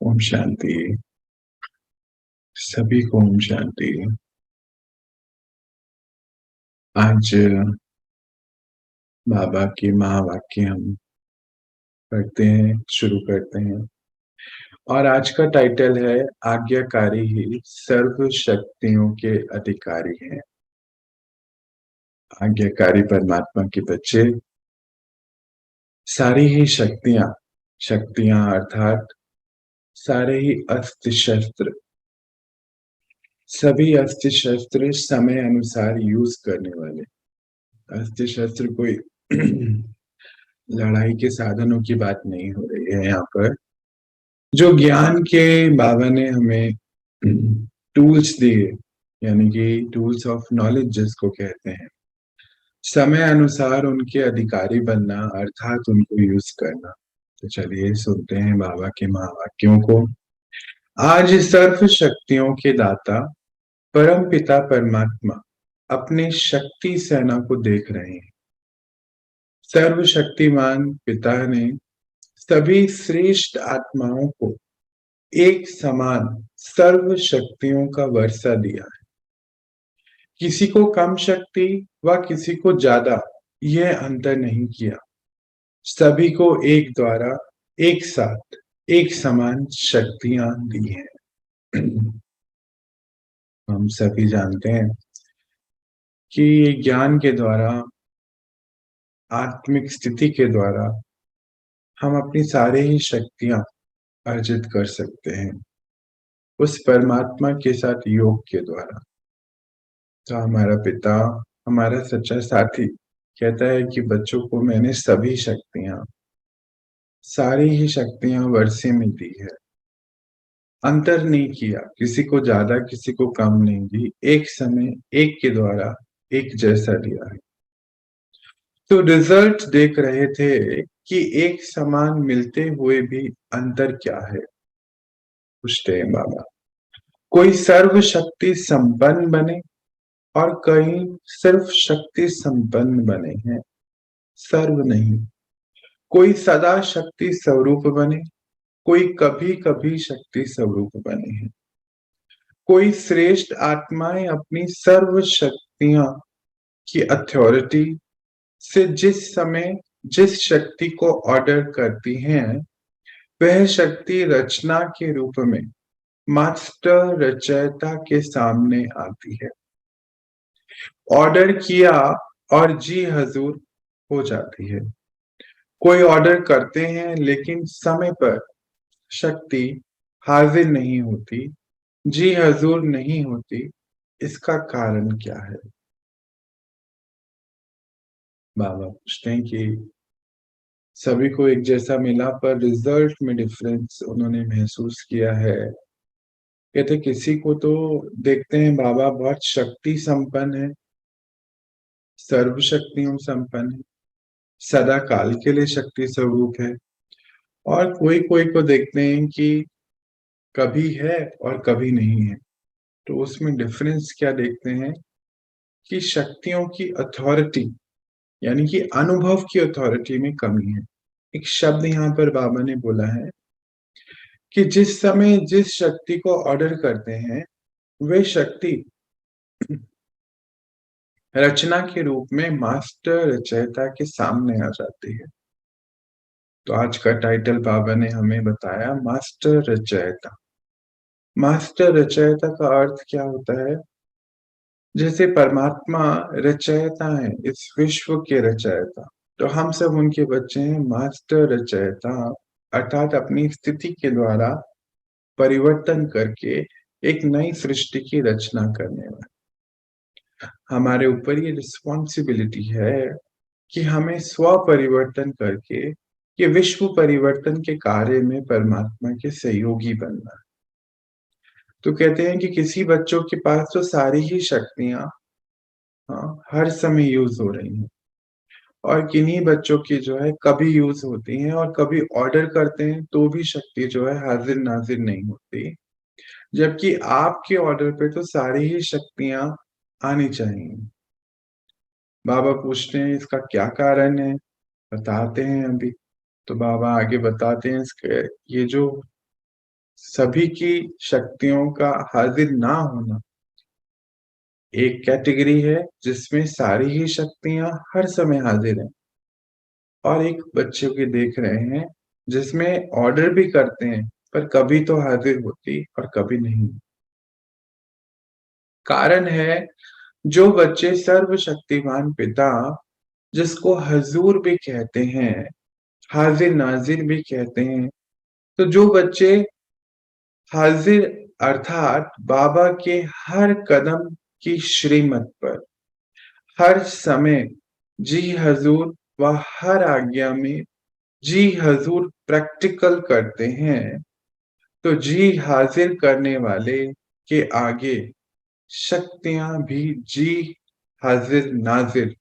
ओम शांति। सभी को ओम शांति। आज बाबा के महावाक्य हम पढ़ते हैं, शुरू करते हैं। और आज का टाइटल है आज्ञाकारी ही सर्व शक्तियों के अधिकारी हैं। आज्ञाकारी परमात्मा के बच्चे सारी ही शक्तियां शक्तियां अर्थात सारे ही अस्त्र शस्त्र, सभी अस्त्र शस्त्र समय अनुसार यूज करने वाले अस्त्र शस्त्र कोई लड़ाई के साधनों की बात नहीं हो रही है यहाँ पर। जो ज्ञान के बाबा ने हमें टूल्स दिए, यानी कि टूल्स ऑफ नॉलेज जिसको कहते हैं, समय अनुसार उनके अधिकारी बनना अर्थात उनको यूज करना। तो चलिए सुनते हैं बाबा के महावाक्यों को। आज सर्व शक्तियों के दाता परम पिता परमात्मा अपने शक्ति सेना को देख रहे हैं। सर्वशक्तिमान पिता ने सभी श्रेष्ठ आत्माओं को एक समान सर्व शक्तियों का वर्षा दिया है। किसी को कम शक्ति व किसी को ज्यादा, यह अंतर नहीं किया। सभी को एक द्वारा एक साथ एक समान शक्तियां दी हैं। हम सभी जानते हैं कि ज्ञान के द्वारा, आत्मिक स्थिति के द्वारा हम अपनी सारी ही शक्तियां अर्जित कर सकते हैं उस परमात्मा के साथ योग के द्वारा। तो हमारा पिता, हमारा सच्चा साथी कहता है कि बच्चों को मैंने सभी शक्तियां, सारी ही शक्तियां वर्षे में दी है। अंतर नहीं किया, किसी को ज्यादा किसी को कम नहीं दी, एक समय एक के द्वारा एक जैसा दिया है। तो रिजल्ट देख रहे थे कि एक समान मिलते हुए भी अंतर क्या है। पूछते हैं बाबा, कोई सर्व शक्ति संपन्न बने और कहीं सिर्फ शक्ति संपन्न बने हैं, सर्व नहीं। कोई सदा शक्ति स्वरूप बने, कोई कभी कभी शक्ति स्वरूप बने हैं। कोई श्रेष्ठ आत्माएं अपनी सर्व शक्तियां की अथॉरिटी से जिस समय जिस शक्ति को ऑर्डर करती हैं, वह शक्ति रचना के रूप में मास्टर रचयिता के सामने आती है। ऑर्डर किया और जी हजूर हो जाती है। कोई ऑर्डर करते हैं लेकिन समय पर शक्ति हाजिर नहीं होती, जी हजूर नहीं होती। इसका कारण क्या है? बाबा पूछते हैं कि सभी को एक जैसा मिला पर रिजल्ट में डिफरेंस उन्होंने महसूस किया है। कहते किसी को तो देखते हैं बाबा बहुत शक्ति संपन्न है, सर्व शक्तियों संपन्न है, सदा काल के लिए शक्ति स्वरूप है। और कोई कोई को देखते हैं कि कभी है और कभी नहीं है। तो उसमें डिफरेंस क्या देखते हैं कि शक्तियों की अथॉरिटी, यानी कि अनुभव की अथॉरिटी में कमी है। एक शब्द यहाँ पर बाबा ने बोला है कि जिस समय जिस शक्ति को ऑर्डर करते हैं, वे शक्ति रचना के रूप में मास्टर रचयिता के सामने आ जाती है। तो आज का टाइटल बाबा ने हमें बताया मास्टर रचयिता। मास्टर रचयिता का अर्थ क्या होता है? जैसे परमात्मा रचयिता है, इस विश्व के रचयिता, तो हम सब उनके बच्चे हैं। मास्टर रचयिता अर्थात अपनी स्थिति के द्वारा परिवर्तन करके एक नई सृष्टि की रचना करने वाले। हमारे ऊपर ये रिस्पॉन्सिबिलिटी है कि हमें स्व परिवर्तन करके ये विश्व परिवर्तन के कार्य में परमात्मा के सहयोगी बनना है। तो कहते हैं कि किसी बच्चों के पास तो सारी ही शक्तियां, हाँ, हर समय यूज हो रही हैं, और किन्हीं बच्चों की जो है कभी यूज होती हैं और कभी ऑर्डर करते हैं तो भी शक्ति जो है हाजिर नाजिर नहीं होती। जबकि आपके ऑर्डर पे तो सारी ही शक्तियां आनी चाहिए। बाबा पूछते हैं इसका क्या कारण है, बताते हैं अभी। तो बाबा आगे बताते हैं इसके, ये जो सभी की शक्तियों का हाजिर ना होना। एक कैटेगरी है जिसमें सारी ही शक्तियां हर समय हाजिर हैं, और एक बच्चों के देख रहे हैं जिसमें ऑर्डर भी करते हैं पर कभी तो हाजिर होती और कभी नहीं। कारण है, जो बच्चे सर्वशक्तिमान पिता, जिसको हजूर भी कहते हैं, हाजिर नाजिर भी कहते हैं, तो जो बच्चे हाजिर अर्थात बाबा के हर कदम की श्रीमत पर हर समय जी हजूर व हर आज्ञा में जी हजूर प्रैक्टिकल करते हैं, तो जी हाजिर करने वाले के आगे शक्तियां भी जी हाजिर नाजिर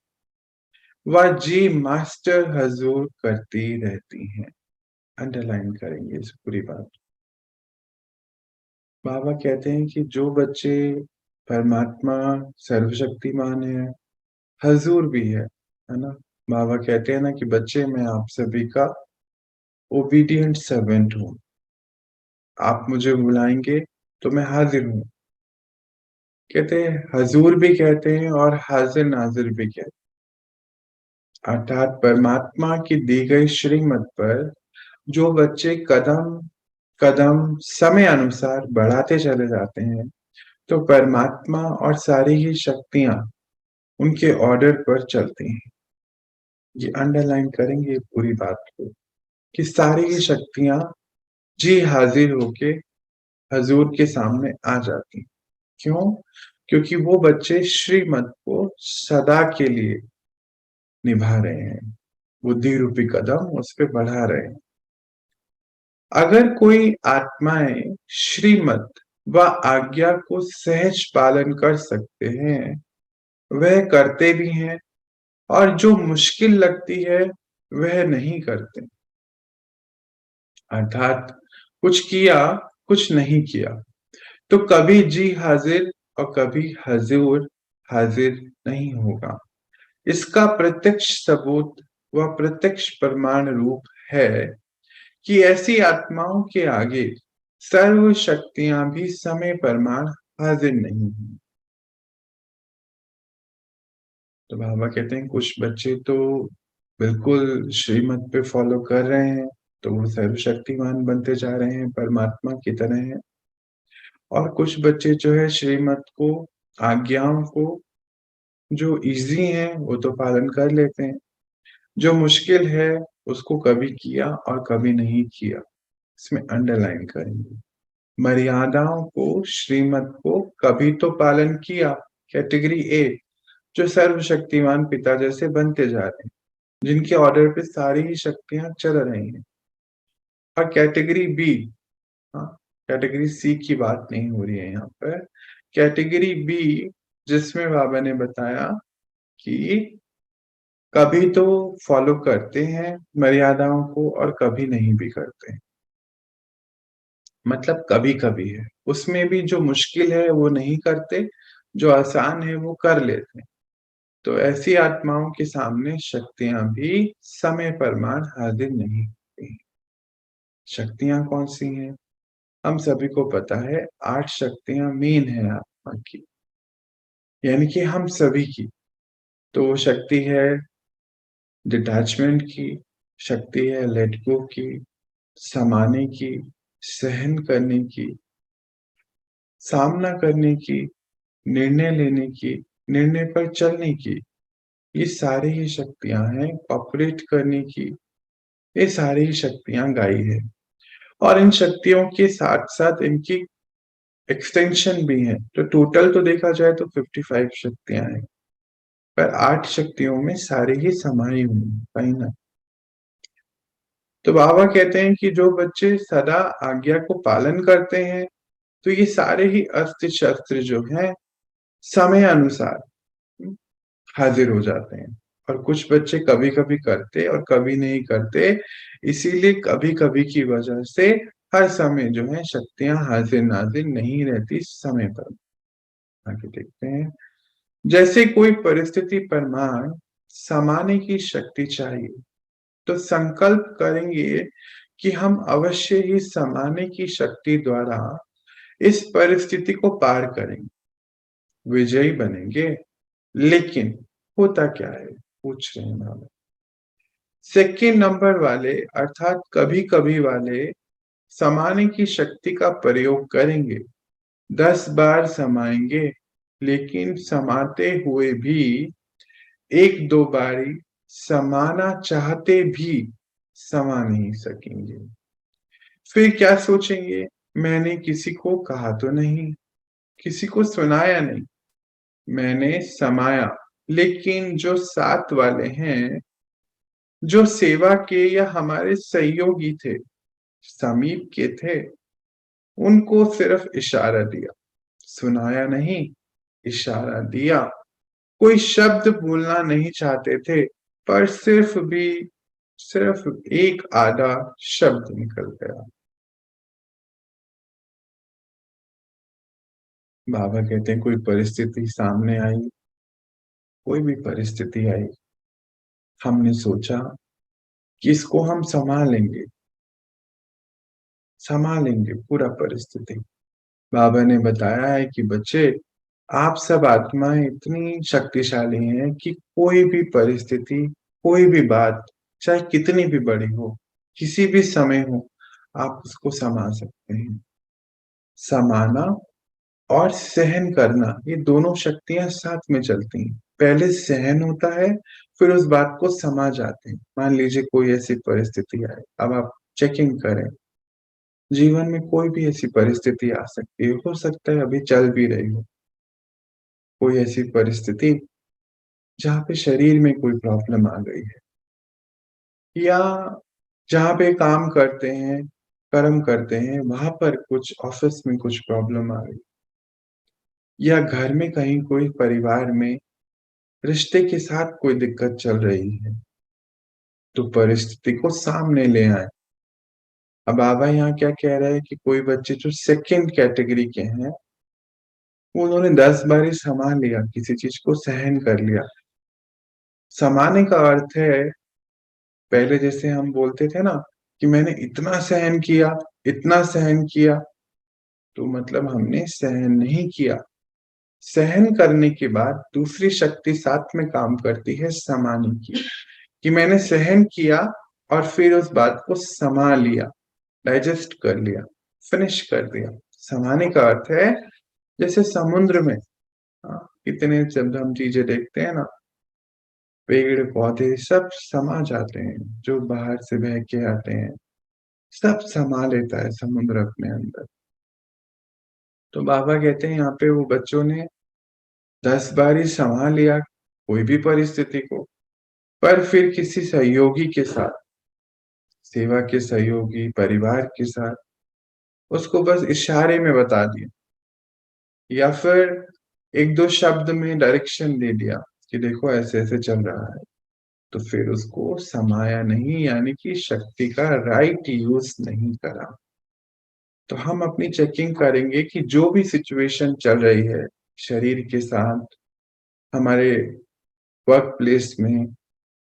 व जी मास्टर हजूर करती रहती हैं। अंडरलाइन करेंगे इस पूरी बात। बाबा कहते हैं कि जो बच्चे परमात्मा सर्वशक्तिमान है, हजूर भी है ना। बाबा कहते हैं ना कि बच्चे मैं आप सभी का ओबीडियंट सर्वेंट हूँ, आप मुझे बुलाएंगे तो मैं हाजिर हूँ। कहते हैं हजूर भी कहते हैं और हाजिर नाजिर भी कहते हैं, अर्थात परमात्मा की दी गई श्रीमत पर जो बच्चे कदम कदम समय अनुसार बढ़ाते चले जाते हैं, तो परमात्मा और सारी ही शक्तियां उनके ऑर्डर पर चलती हैं। ये अंडरलाइन करेंगे पूरी बात को कि सारी ही शक्तियां जी हाजिर होके हजूर के सामने आ जाती हैं। क्यों? क्योंकि वो बच्चे श्रीमत को सदा के लिए निभा रहे हैं, बुद्धि रूपी कदम उस पर बढ़ा रहे हैं। अगर कोई आत्माएं श्रीमत व आज्ञा को सहज पालन कर सकते हैं, वह करते भी हैं, और जो मुश्किल लगती है वह नहीं करते। अर्थात कुछ किया, कुछ नहीं किया, तो कभी जी हाजिर और कभी हजूर हाजिर नहीं होगा। इसका प्रत्यक्ष सबूत व प्रत्यक्ष प्रमाण रूप है कि ऐसी आत्माओं के आगे सर्व शक्तियां भी समय प्रमाण हाजिर नहीं है। तो बाबा कहते हैं कुछ बच्चे तो बिल्कुल श्रीमत पे फॉलो कर रहे हैं, तो वो सर्वशक्तिमान बनते जा रहे हैं, परमात्मा की तरह हैं। और कुछ बच्चे जो है श्रीमत को, आज्ञाओं को, जो इजी है वो तो पालन कर लेते हैं, जो मुश्किल है उसको कभी किया और कभी नहीं किया। इसमें अंडरलाइन करेंगे, मर्यादाओं को, श्रीमत को कभी तो पालन किया, कैटेगरी ए, जो सर्वशक्तिमान पिता जैसे बनते जा रहे हैं, जिनके ऑर्डर पे सारी ही शक्तियां चल रही हैं। और कैटेगरी बी, हाँ, कैटेगरी सी की बात नहीं हो रही है यहाँ पर, कैटेगरी बी जिसमें बाबा ने बताया कि कभी तो फॉलो करते हैं मर्यादाओं को और कभी नहीं भी करते हैं। मतलब कभी कभी है, उसमें भी जो मुश्किल है वो नहीं करते, जो आसान है वो कर लेते हैं। तो ऐसी आत्माओं के सामने शक्तियां भी समय प्रमाण हाजिर नहीं होती। शक्तियां कौन सी हैं? हम सभी को पता है 8 शक्तियां मेन है आत्मा की, यानी कि हम सभी की। तो वो शक्ति है डिटैचमेंट की, शक्ति है लेट गो की, समाने की, सहन करने की, सामना करने की, निर्णय लेने की, निर्णय पर चलने की। ये सारी ही शक्तियां हैं, ऑपरेट करने की। ये सारी ही शक्तियां गाई है, और इन शक्तियों के साथ साथ इनकी एक्सटेंशन भी है। तो टोटल तो देखा जाए तो 55 शक्तियां हैं, पर 8 शक्तियों में सारी ही समाई हुई है, कहीं ना। तो बाबा कहते हैं कि जो बच्चे सदा आज्ञा को पालन करते हैं, तो ये सारे ही अस्त्र शस्त्र जो हैं समय अनुसार हाजिर हो जाते हैं। और कुछ बच्चे कभी कभी करते और कभी नहीं करते, इसीलिए कभी कभी की वजह से हर समय जो है शक्तियां हाजिर नाजिर नहीं रहती समय पर। आगे देखते हैं, जैसे कोई परिस्थिति प्रमाण समाने की शक्ति चाहिए, तो संकल्प करेंगे कि हम अवश्य ही समाने की शक्ति द्वारा इस परिस्थिति को पार करेंगे, विजयी बनेंगे। लेकिन होता क्या है, पूछ रहे हैं बाबा। सेकंड नंबर वाले अर्थात कभी-कभी वाले समाने की शक्ति का प्रयोग करेंगे, 10 बार समाएंगे, लेकिन समाते हुए भी 1-2 बारी समाना चाहते भी समा नहीं सकेंगे। फिर क्या सोचेंगे, मैंने किसी को कहा तो नहीं, किसी को सुनाया नहीं, मैंने समाया। लेकिन जो साथ वाले हैं, जो सेवा के या हमारे सहयोगी थे, समीप के थे, उनको सिर्फ इशारा दिया, सुनाया नहीं, इशारा दिया। कोई शब्द बोलना नहीं चाहते थे, पर सिर्फ एक आधा शब्द निकल गया। बाबा कहते हैं कोई परिस्थिति सामने आई, कोई भी परिस्थिति आई, हमने सोचा कि इसको हम संभालेंगे पूरा परिस्थिति। बाबा ने बताया है कि बच्चे, आप सब आत्माएं इतनी शक्तिशाली हैं कि कोई भी परिस्थिति, कोई भी बात, चाहे कितनी भी बड़ी हो, किसी भी समय हो, आप उसको संभाल सकते हैं। समाना और सहन करना, ये दोनों शक्तियां साथ में चलती हैं। पहले सहन होता है, फिर उस बात को समा जाते हैं। मान लीजिए कोई ऐसी परिस्थिति आए, अब आप चेकिंग करें, जीवन में कोई भी ऐसी परिस्थिति आ सकती है, हो सकता है अभी चल भी रही हो कोई ऐसी परिस्थिति जहाँ पे शरीर में कोई प्रॉब्लम आ गई है, या जहाँ पे काम करते हैं, कर्म करते हैं, वहां पर कुछ ऑफिस में कुछ प्रॉब्लम आ गई, या घर में कहीं कोई परिवार में रिश्ते के साथ कोई दिक्कत चल रही है, तो परिस्थिति को सामने ले आए। अब बाबा यहाँ क्या कह रहे हैं कि कोई बच्चे जो सेकंड कैटेगरी के हैं, उन्होंने 10 बार ही संभाल लिया, किसी चीज को सहन कर लिया। समाने का अर्थ है, पहले जैसे हम बोलते थे ना कि मैंने इतना सहन किया, इतना सहन किया, तो मतलब हमने सहन नहीं किया। सहन करने के बाद दूसरी शक्ति साथ में काम करती है, समाने की, कि मैंने सहन किया और फिर उस बात को समा लिया, डाइजेस्ट कर लिया, फिनिश कर दिया। समाने का अर्थ है जैसे समुद्र में कितने जब हम चीजें देखते हैं ना, पेड़ पौधे सब समा जाते हैं, जो बाहर से बह के आते हैं, सब समा लेता है समुद्र अपने अंदर। तो बाबा कहते हैं यहाँ पे वो बच्चों ने 10 बार ही संभाल लिया कोई भी परिस्थिति को, पर फिर किसी सहयोगी के साथ, सेवा के सहयोगी, परिवार के साथ, उसको बस इशारे में बता दिया, या फिर एक दो शब्द में डायरेक्शन दे दिया कि देखो ऐसे ऐसे चल रहा है, तो फिर उसको समाया नहीं, यानी कि शक्ति का राइट यूज नहीं करा। तो हम अपनी चेकिंग करेंगे कि जो भी सिचुएशन चल रही है शरीर के साथ, हमारे वर्क प्लेस में,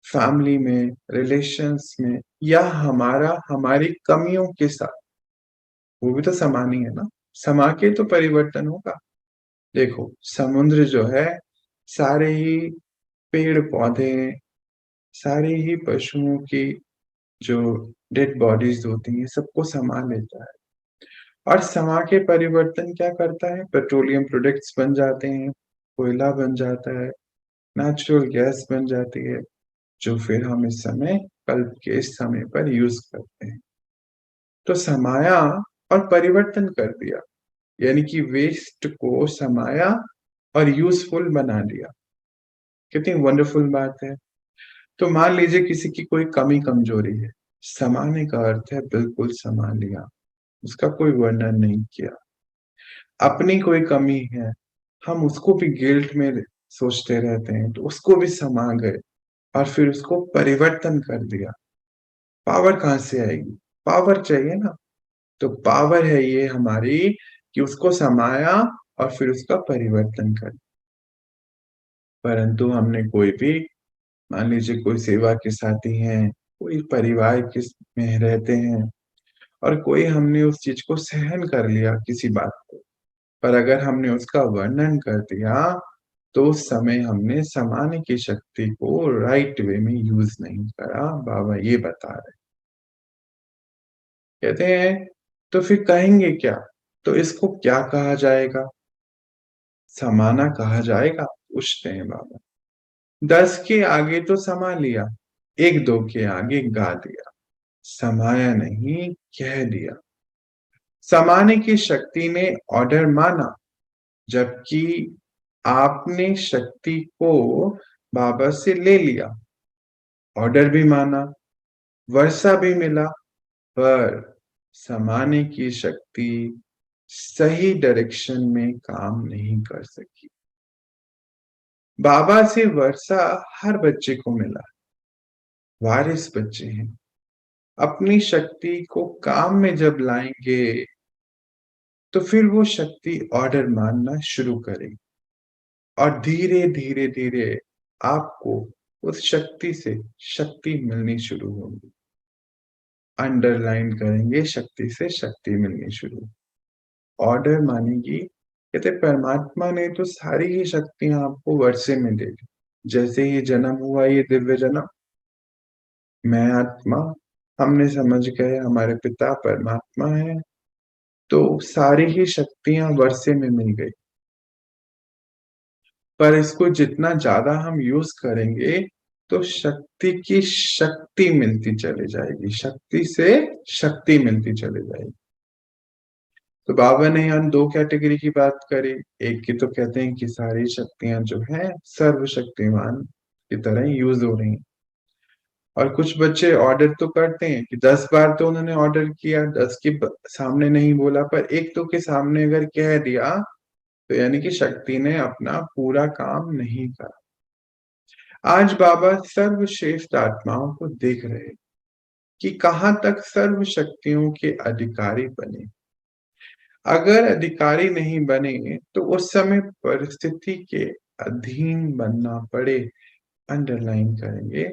फैमिली में, रिलेशंस में, या हमारी कमियों के साथ, वो भी तो समानी है ना। समा के तो परिवर्तन होगा। देखो समुद्र जो है, सारे ही पेड़ पौधे, सारे ही पशुओं की जो डेड बॉडीज होती हैं, सबको समा लेता है। और समा के परिवर्तन क्या करता है, पेट्रोलियम प्रोडक्ट्स बन जाते हैं, कोयला बन जाता है, नेचुरल गैस बन जाती है, जो फिर हम इस समय, कल के इस समय पर यूज करते हैं। तो समाया और परिवर्तन कर दिया, यानी कि वेस्ट को समाया और यूजफुल बना दिया। कितनी वंडरफुल बात है। तो मान लीजिए किसी की कोई कमी कमजोरी है, समाने का अर्थ है बिल्कुल समा लिया, उसका कोई वर्णन नहीं किया। अपनी कोई कमी है, हम उसको भी गिल्ट में सोचते रहते हैं, तो उसको भी समा गए और फिर उसको परिवर्तन कर दिया। पावर कहाँ से आएगी, पावर चाहिए ना। तो पावर है ये हमारी कि उसको समाया और फिर उसका परिवर्तन कर। परंतु हमने कोई भी, मान लीजिए कोई सेवा के साथी हैं, कोई परिवार के में रहते हैं, और कोई हमने उस चीज को सहन कर लिया किसी बात को, पर अगर हमने उसका वर्णन कर दिया तो उस समय हमने समाने की शक्ति को राइट वे में यूज नहीं करा। बाबा ये बता रहे, कहते हैं तो फिर कहेंगे क्या? तो इसको क्या कहा जाएगा? समाना कहा जाएगा? पूछते हैं बाबा। 10 के आगे तो समा लिया, 1 2 के आगे गा दिया, समाया नहीं कह दिया। समाने की शक्ति ने ऑर्डर माना, जबकि आपने शक्ति को बाबा से ले लिया। ऑर्डर भी माना, वर्षा भी मिला, पर समाने की शक्ति सही डायरेक्शन में काम नहीं कर सकी। बाबा से वर्षा हर बच्चे को मिला, वारिस बच्चे हैं। अपनी शक्ति को काम में जब लाएंगे तो फिर वो शक्ति ऑर्डर मानना शुरू करेगी और धीरे धीरे धीरे आपको उस शक्ति से शक्ति मिलनी शुरू होगी। अंडरलाइन करेंगे, शक्ति से शक्ति मिलनी शुरू, ऑर्डर मानेगी। कहते परमात्मा ने तो सारी ही शक्तियां आपको वर्षे में दे दी। जैसे ही जन्म हुआ ये दिव्य जन्म, मैं आत्मा, हमने समझ गए हमारे पिता परमात्मा है, तो सारी ही शक्तियां वर्षे में मिल गई। पर इसको जितना ज्यादा हम यूज करेंगे तो शक्ति की शक्ति मिलती चली जाएगी, शक्ति से शक्ति मिलती चली जाएगी। तो बाबा ने यहाँ 2 कैटेगरी की बात करी। एक की तो कहते हैं कि सारी शक्तियां जो है सर्वशक्तिमान की तरह यूज हो रही हैं, और कुछ बच्चे ऑर्डर तो करते हैं कि 10 बार तो उन्होंने ऑर्डर किया, 10 के सामने नहीं बोला, पर 1 2 के सामने अगर कह दिया तो यानी कि शक्ति ने अपना पूरा काम नहीं करा। आज बाबा सर्वश्रेष्ठ आत्माओं को देख रहे हैं कि कहां तक सर्व शक्तियों के अधिकारी बने। अगर अधिकारी नहीं बने तो उस समय परिस्थिति के अधीन बनना पड़े। अंडरलाइन करेंगे,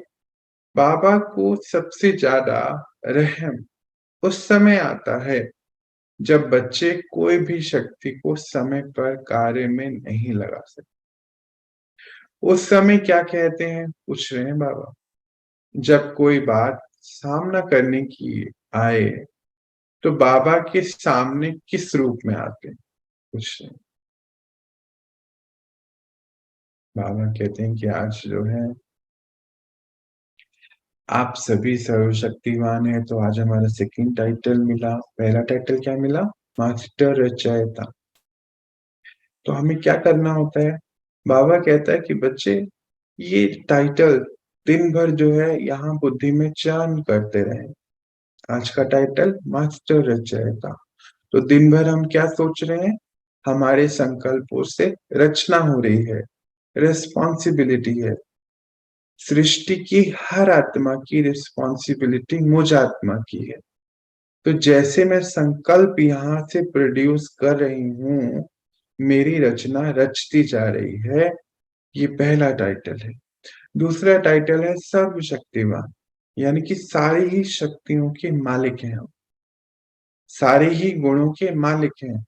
बाबा को सबसे ज्यादा रहम उस समय आता है जब बच्चे कोई भी शक्ति को समय पर कार्य में नहीं लगा सकते। उस समय क्या कहते हैं, पूछ रहे हैं बाबा। जब कोई बात सामना करने की आए तो बाबा के सामने किस रूप में आते हैं, पूछ रहे हैं। बाबा कहते हैं कि आज जो है आप सभी सर्वशक्तिमान है, तो आज हमारा सेकंड टाइटल मिला। पहला टाइटल क्या मिला? मास्टर रचयिता। तो हमें क्या करना होता है? बाबा कहता है कि बच्चे ये टाइटल दिन भर जो है यहाँ बुद्धि में चयन करते रहे। आज का टाइटल मास्टर रचयिता। तो दिन भर हम क्या सोच रहे हैं? हमारे संकल्पों से रचना हो रही है, रिस्पॉन्सिबिलिटी है। सृष्टि की हर आत्मा की रिस्पॉन्सिबिलिटी मुझ आत्मा की है। तो जैसे मैं संकल्प यहाँ से प्रोड्यूस कर रही हूँ, मेरी रचना रचती जा रही है। ये पहला टाइटल है। दूसरा टाइटल है सर्वशक्तिमान, यानी कि सारी ही शक्तियों के मालिक हैं हम, सारे ही गुणों के मालिक हैं।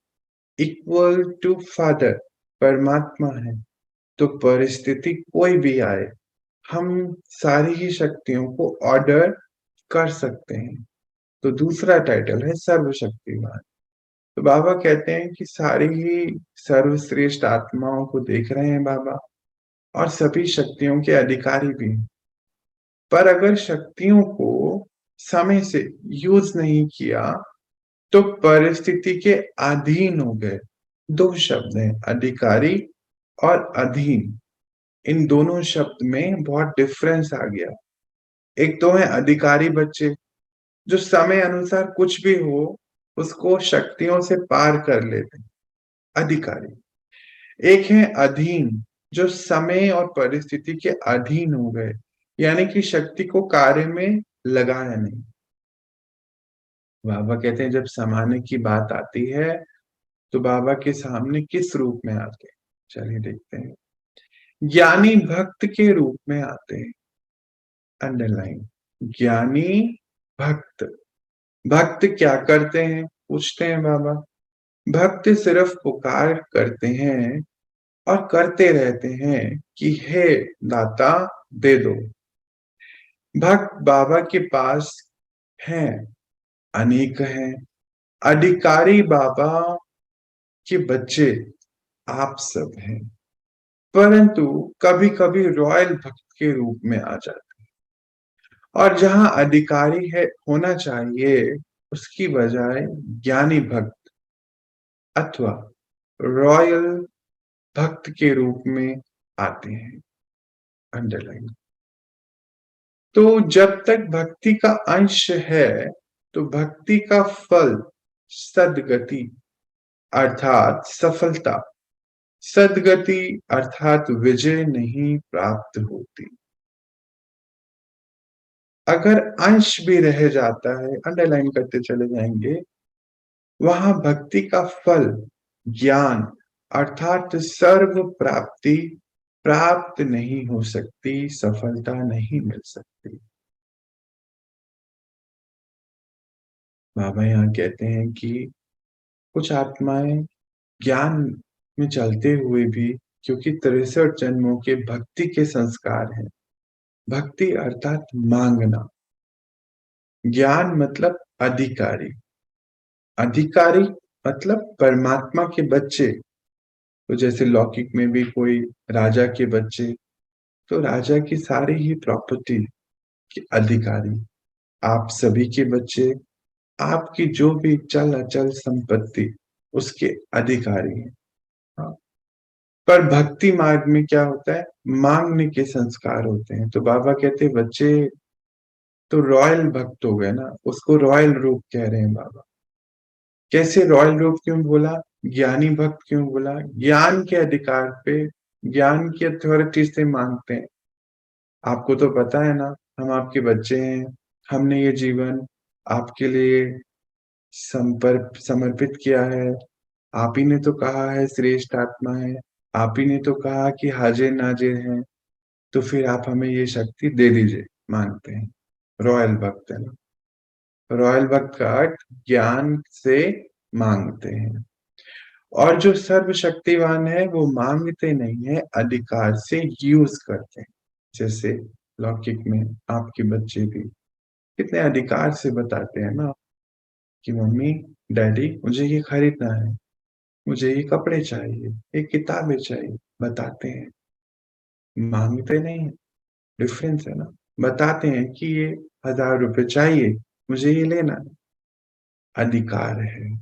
इक्वल टू फादर परमात्मा है। तो परिस्थिति कोई भी आए, हम सारी ही शक्तियों को ऑर्डर कर सकते हैं। तो दूसरा टाइटल है सर्वशक्तिमान। तो बाबा कहते हैं कि सारी ही सर्वश्रेष्ठ आत्माओं को देख रहे हैं बाबा, और सभी शक्तियों के अधिकारी भी हैं। पर अगर शक्तियों को समय से यूज नहीं किया तो परिस्थिति के अधीन हो गए। 2 शब्द हैं, अधिकारी और अधीन। इन दोनों शब्द में बहुत डिफरेंस आ गया। एक तो है अधिकारी बच्चे, जो समय अनुसार कुछ भी हो उसको शक्तियों से पार कर लेते, अधिकारी। एक है अधीन, जो समय और परिस्थिति के अधीन हो गए, यानी कि शक्ति को कार्य में लगाया नहीं। बाबा कहते हैं जब समाने की बात आती है तो बाबा के सामने किस रूप में आते हैं, चलिए देखते हैं। ज्ञानी भक्त के रूप में आते हैं। अंडरलाइन, ज्ञानी भक्त। भक्त क्या करते हैं, पूछते हैं बाबा। भक्त सिर्फ पुकार करते हैं और करते रहते हैं कि हे दाता दे दो। भक्त बाबा के पास हैं, अनेक हैं। अधिकारी बाबा के बच्चे आप सब हैं, परंतु कभी कभी रॉयल भक्त के रूप में आ जाते हैं। और जहां अधिकारी है होना चाहिए, उसकी बजाय ज्ञानी भक्त अथवा रॉयल भक्त के रूप में आते हैं। अंडरलाइन। तो जब तक भक्ति का अंश है, तो भक्ति का फल सदगति अर्थात सफलता, सदगति अर्थात विजय नहीं प्राप्त होती। अगर अंश भी रह जाता है, अंडरलाइन करते चले जाएंगे, वहां भक्ति का फल ज्ञान अर्थात सर्व प्राप्ति प्राप्त नहीं हो सकती, सफलता नहीं मिल सकती। बाबा यहाँ कहते हैं कि कुछ आत्माएं ज्ञान में चलते हुए भी, क्योंकि 63 जन्मों के भक्ति के संस्कार हैं। भक्ति अर्थात मांगना, ज्ञान मतलब अधिकारी, अधिकारी मतलब परमात्मा के बच्चे। तो जैसे लौकिक में भी कोई राजा के बच्चे, तो राजा की सारी ही प्रॉपर्टी के अधिकारी आप सभी के बच्चे, आपकी जो भी चल अचल संपत्ति उसके अधिकारी हैं। हाँ। पर भक्ति मार्ग में क्या होता है, मांगने के संस्कार होते हैं। तो बाबा कहते हैं बच्चे तो रॉयल भक्त हो गए ना, उसको रॉयल रूप कह रहे हैं बाबा। कैसे रॉयल रूप क्यों बोला, ज्ञानी भक्त क्यों बोला, ज्ञान के अधिकार पे, ज्ञान की अथॉरिटी से मांगते हैं। आपको तो पता है ना, हम आपके बच्चे हैं, हमने ये जीवन आपके लिए समर्पित किया है। आप ही ने तो कहा है श्रेष्ठ आत्मा है, आप ही ने तो कहा कि हाजिर नाजिर हैं, तो फिर आप हमें ये शक्ति दे दीजिए, मांगते हैं। रॉयल भक्त है ना, रॉयल भक्त का अर्थ ज्ञान से मांगते हैं। और जो सर्वशक्तिवान है वो मांगते नहीं है, अधिकार से यूज करते हैं। जैसे लौकिक में आपके बच्चे भी कितने अधिकार से बताते हैं ना कि मम्मी डैडी मुझे ये खरीदना है, मुझे ये कपड़े चाहिए, ये किताबें चाहिए, बताते हैं, मांगते नहीं है। डिफरेंस है ना। बताते हैं कि ये 1000 रुपए चाहिए, मुझे ये लेना है, अधिकार है।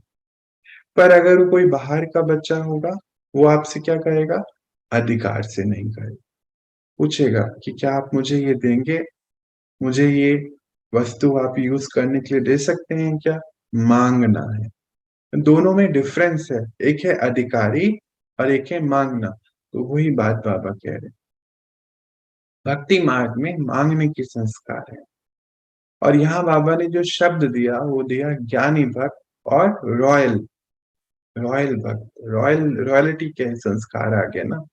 पर अगर वो कोई बाहर का बच्चा होगा, वो आपसे क्या कहेगा, अधिकार से नहीं कहेगा। पूछेगा कि क्या आप मुझे ये देंगे, मुझे ये वस्तु आप यूज करने के लिए दे सकते हैं क्या, मांगना है। दोनों में डिफरेंस है, एक है अधिकारी और एक है मांगना। तो वही बात बाबा कह रहे हैं, भक्ति मार्ग में मांगने की संस्कार है। और यहाँ बाबा ने जो शब्द दिया वो दिया ज्ञानी भक्त और रॉयल, रॉयल भक्त, रॉयलिटी के संस्कार आ गए ना।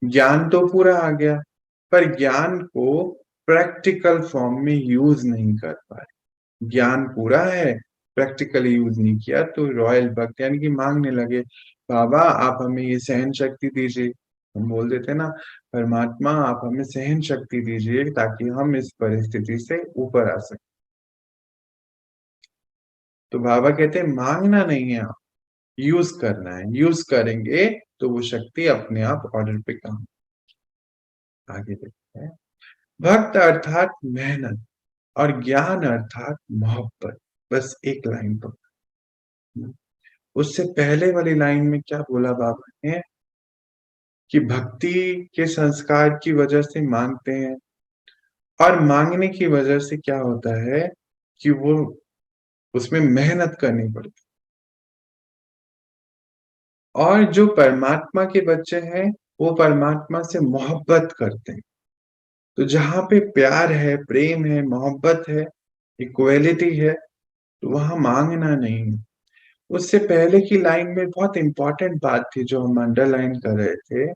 ज्ञान तो पूरा आ गया, पर ज्ञान को प्रैक्टिकल फॉर्म में यूज नहीं कर पाए। ज्ञान पूरा है, प्रैक्टिकली यूज नहीं किया, तो रॉयल भक्त यानी कि मांगने लगे, बाबा आप हमें ये सहन शक्ति दीजिए। हम बोल देते ना, परमात्मा आप हमें सहन शक्ति दीजिए ताकि हम इस परिस्थिति से ऊपर आ सके। तो बाबा कहते हैं मांगना नहीं है, आप यूज करना है, यूज करेंगे तो वो शक्ति अपने आप ऑर्डर पे काम। आगे देखते हैं, भक्त अर्थात मेहनत और ज्ञान अर्थात मोहब्बत। बस एक लाइन पर, उससे पहले वाली लाइन में क्या बोला बाबा ने कि भक्ति के संस्कार की वजह से मांगते हैं, और मांगने की वजह से क्या होता है कि वो उसमें मेहनत करनी पड़ती। और जो परमात्मा के बच्चे हैं वो परमात्मा से मोहब्बत करते हैं। तो जहां पे प्यार है, प्रेम है, मोहब्बत है, इक्वलिटी है, तो वहां मांगना नहीं है। उससे पहले की लाइन में बहुत इंपॉर्टेंट बात थी जो हम अंडरलाइन कर रहे थे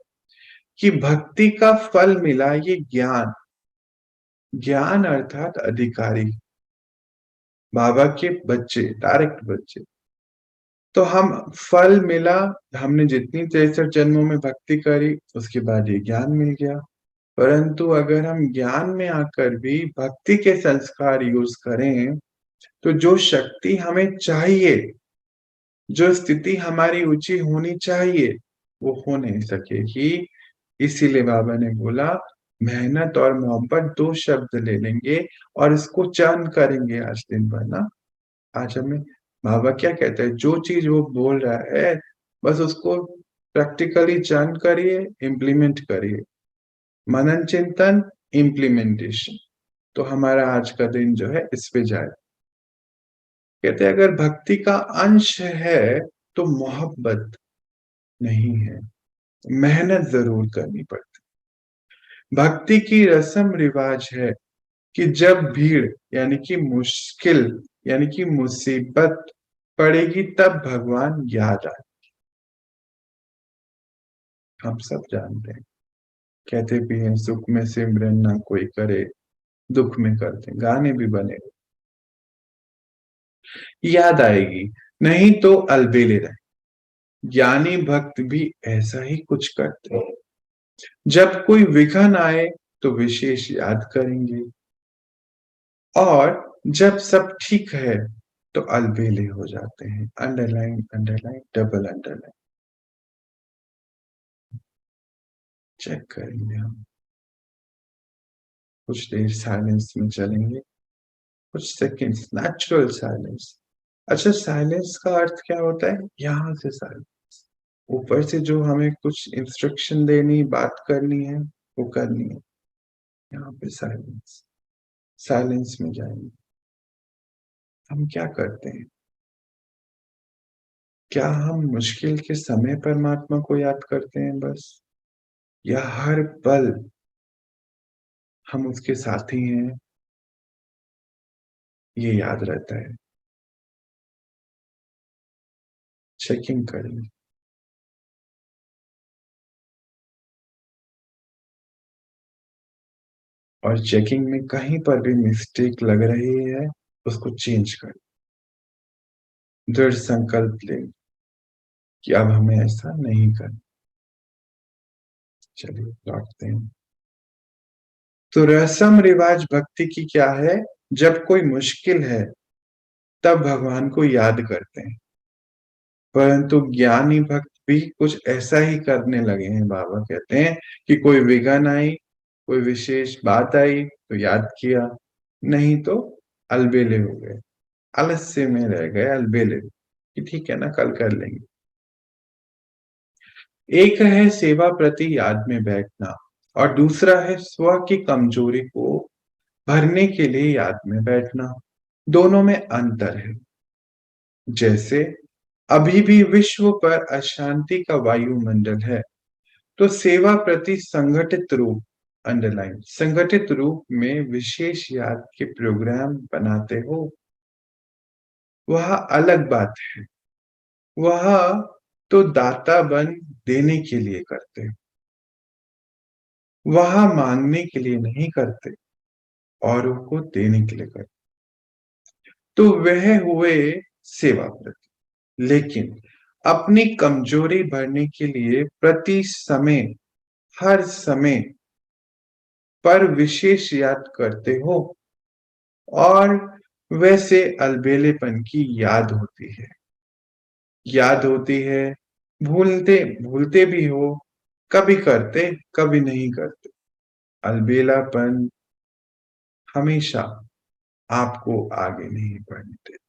कि भक्ति का फल मिला ये ज्ञान, ज्ञान अर्थात अधिकारी। बाबा के बच्चे, डायरेक्ट बच्चे। तो हम फल मिला, हमने जितनी 63 जन्मों में भक्ति करी, उसके बाद ये ज्ञान मिल गया। परंतु अगर हम ज्ञान में आकर भी भक्ति के संस्कार यूज करें, तो जो शक्ति हमें चाहिए, जो स्थिति हमारी ऊंची होनी चाहिए, वो हो नहीं सकेगी। इसीलिए बाबा ने बोला, मेहनत और मोहब्बत 2 शब्द ले लेंगे और इसको चर्न करेंगे आज दिन भर ना। आज हमें बाबा क्या कहते हैं, जो चीज वो बोल रहा है बस उसको प्रैक्टिकली चर्न करिए, इम्प्लीमेंट करिए। मनन चिंतन, इम्प्लीमेंटेशन। तो हमारा आज का दिन जो है इस पे जाए। कहते हैं अगर भक्ति का अंश है तो मोहब्बत नहीं है, मेहनत जरूर करनी पड़ती। भक्ति की रस्म रिवाज है कि जब भीड़ यानी कि मुश्किल यानी कि मुसीबत पड़ेगी, तब भगवान याद आए। हम सब जानते हैं, कहते भी हैं, सुख में सिमरन ना कोई करे, दुख में करते, गाने भी बने। याद आएगी, नहीं तो अलबेले रहे। ज्ञानी भक्त भी ऐसा ही कुछ करते हैं। जब कोई विघन आए तो विशेष याद करेंगे, और जब सब ठीक है तो अलबेले हो जाते हैं। Underline, underline, double underline. Check करेंगे हम। कुछ देर साइलेंस में चलेंगे, कुछ सेकंड्स नेचुरल साइलेंस। अच्छा, साइलेंस का अर्थ क्या होता है? यहां से साइलेंस, ऊपर से जो हमें कुछ इंस्ट्रक्शन देनी, बात करनी है, वो करनी है। यहाँ पे साइलेंस, साइलेंस में जाएंगे। हम क्या करते हैं? क्या हम मुश्किल के समय परमात्मा को याद करते हैं बस, या हर पल हम उसके साथी हैं, ये याद रहता है? चेकिंग करेंगे। और चेकिंग में कहीं पर भी मिस्टेक लग रही है, उसको चेंज कर, दृढ़ संकल्प ले कि अब हमें ऐसा नहीं करना। चलिए लौटते हैं। तो रस्म रिवाज भक्ति की क्या है? जब कोई मुश्किल है तब भगवान को याद करते हैं। परंतु ज्ञानी भक्त भी कुछ ऐसा ही करने लगे हैं। बाबा कहते हैं कि कोई विघन आई, कोई विशेष बात आई तो याद किया, नहीं तो अलबेले हो गए, आलस्य में रह गए, अलबेले कि ठीक है ना, कल कर लेंगे। एक है सेवा प्रति याद में बैठना, और दूसरा है स्व की कमजोरी को भरने के लिए याद में बैठना। दोनों में अंतर है। जैसे अभी भी विश्व पर अशांति का वायुमंडल है, तो सेवा प्रति संगठित रूप, अंडरलाइन, संगठित रूप में विशेष याद के प्रोग्राम बनाते हो, वह अलग बात है। वह तो दाता बन देने के लिए करते, वह मांगने के लिए नहीं करते, औरों को देने के लिए करते। तो वह हुए सेवाव्रत। लेकिन अपनी कमजोरी भरने के लिए प्रति समय, हर समय पर विशेष याद करते हो, और वैसे अलबेलेपन की याद होती है, याद होती है। भूलते भूलते भी हो, कभी करते कभी नहीं करते। अलबेलापन हमेशा आपको आगे नहीं बढ़ने देते।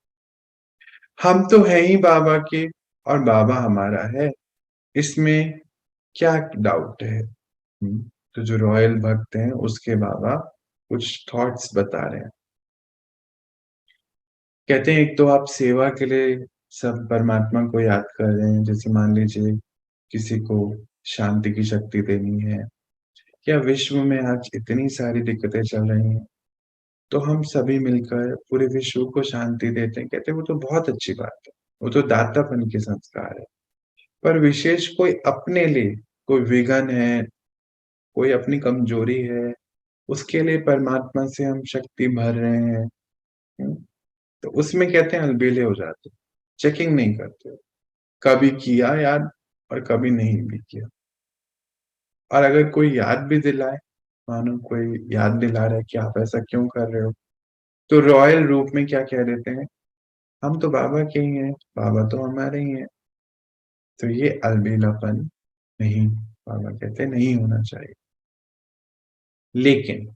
हम तो है ही बाबा के, और बाबा हमारा है, इसमें क्या डाउट है? तो जो रॉयल भक्त हैं उसके बाबा कुछ थॉट्स बता रहे हैं। कहते हैं एक तो आप सेवा के लिए सब परमात्मा को याद कर रहे हैं, जैसे मान लीजिए किसी को शांति की शक्ति देनी है, या विश्व में आज इतनी सारी दिक्कतें चल रही हैं, तो हम सभी मिलकर पूरे विश्व को शांति देते हैं। कहते हैं वो तो बहुत अच्छी बात है, वो तो दातापन के संस्कार है। पर विशेष कोई अपने लिए, कोई विघन है, कोई अपनी कमजोरी है, उसके लिए परमात्मा से हम शक्ति भर रहे हैं। तो उसमें कहते हैं अलबेले हो जाते, चेकिंग नहीं करते, कभी किया याद और कभी नहीं भी किया। और अगर कोई याद भी दिलाए, मानो कोई याद दिला रहा है कि आप ऐसा क्यों कर रहे हो, तो रॉयल रूप में क्या कह देते हैं, हम तो बाबा के ही हैं, बाबा तो हमारे ही हैं। तो ये अलबेलापन नहीं, बाबा कहते नहीं होना चाहिए। लेकिन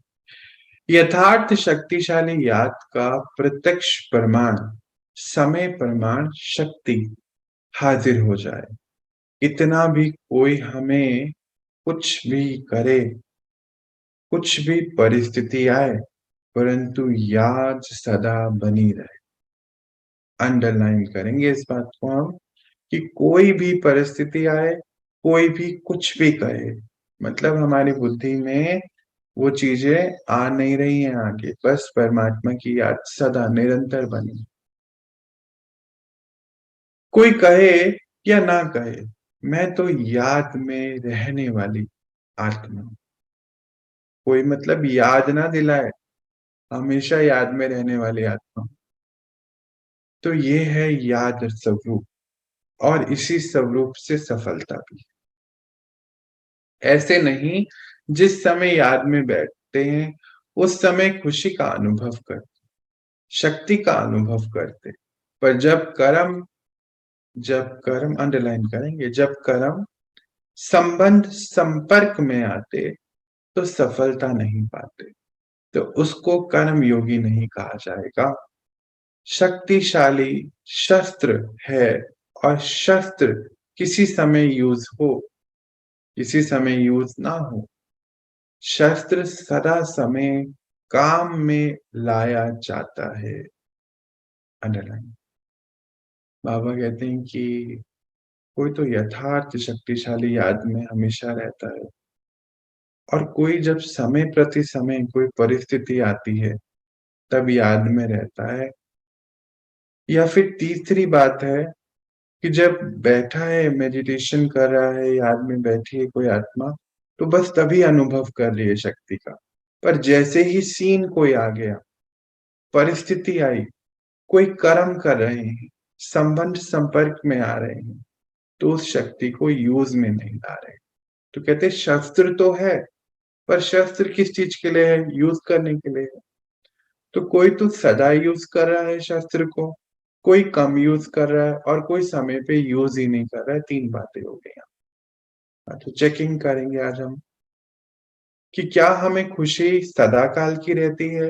यथार्थ शक्तिशाली याद का प्रत्यक्ष प्रमाण, समय प्रमाण शक्ति हाजिर हो जाए, इतना भी कोई हमें कुछ भी करे, कुछ भी परिस्थिति आए, परंतु याद सदा बनी रहे। अंडरलाइन करेंगे इस बात को हम, कि कोई भी परिस्थिति आए, कोई भी कुछ भी कहे, मतलब हमारी बुद्धि में वो चीजें आ नहीं रही हैं आगे, बस परमात्मा की याद सदा निरंतर बनी। कोई कहे या ना कहे, मैं तो याद में रहने वाली आत्मा हूं। कोई मतलब याद ना दिलाए, हमेशा याद में रहने वाली आत्मा। तो ये है याद स्वरूप, और इसी स्वरूप से सफलता भी। ऐसे नहीं, जिस समय याद में बैठते हैं उस समय खुशी का अनुभव करते, शक्ति का अनुभव करते, पर जब कर्म अंडरलाइन करेंगे, जब कर्म संबंध संपर्क में आते तो सफलता नहीं पाते, तो उसको कर्म योगी नहीं कहा जाएगा। शक्तिशाली शस्त्र है, और शस्त्र किसी समय यूज हो, किसी समय यूज ना हो, शस्त्र सदा समय काम में लाया जाता है। अंडरलाइन। बाबा कहते हैं कि कोई तो यथार्थ शक्तिशाली याद में हमेशा रहता है, और कोई जब समय प्रति समय कोई परिस्थिति आती है तब याद में रहता है। या फिर तीसरी बात है कि जब बैठा है, मेडिटेशन कर रहा है, याद में बैठी है कोई आत्मा, तो बस तभी अनुभव कर रही है शक्ति का। पर जैसे ही सीन कोई आ गया, परिस्थिति आई, कोई कर्म कर रहे हैं, संबंध संपर्क में आ रहे हैं, तो उस शक्ति को यूज में नहीं ला रहे। तो कहते हैं शस्त्र तो है, पर शस्त्र किस चीज के लिए है, यूज करने के लिए है। तो कोई तो सदा यूज कर रहा है शस्त्र को, कोई कम यूज कर रहा है, और कोई समय पे यूज ही नहीं कर रहा है। तीन बातें हो गई। तो चेकिंग करेंगे आज हम कि क्या हमें खुशी सदा काल की रहती है,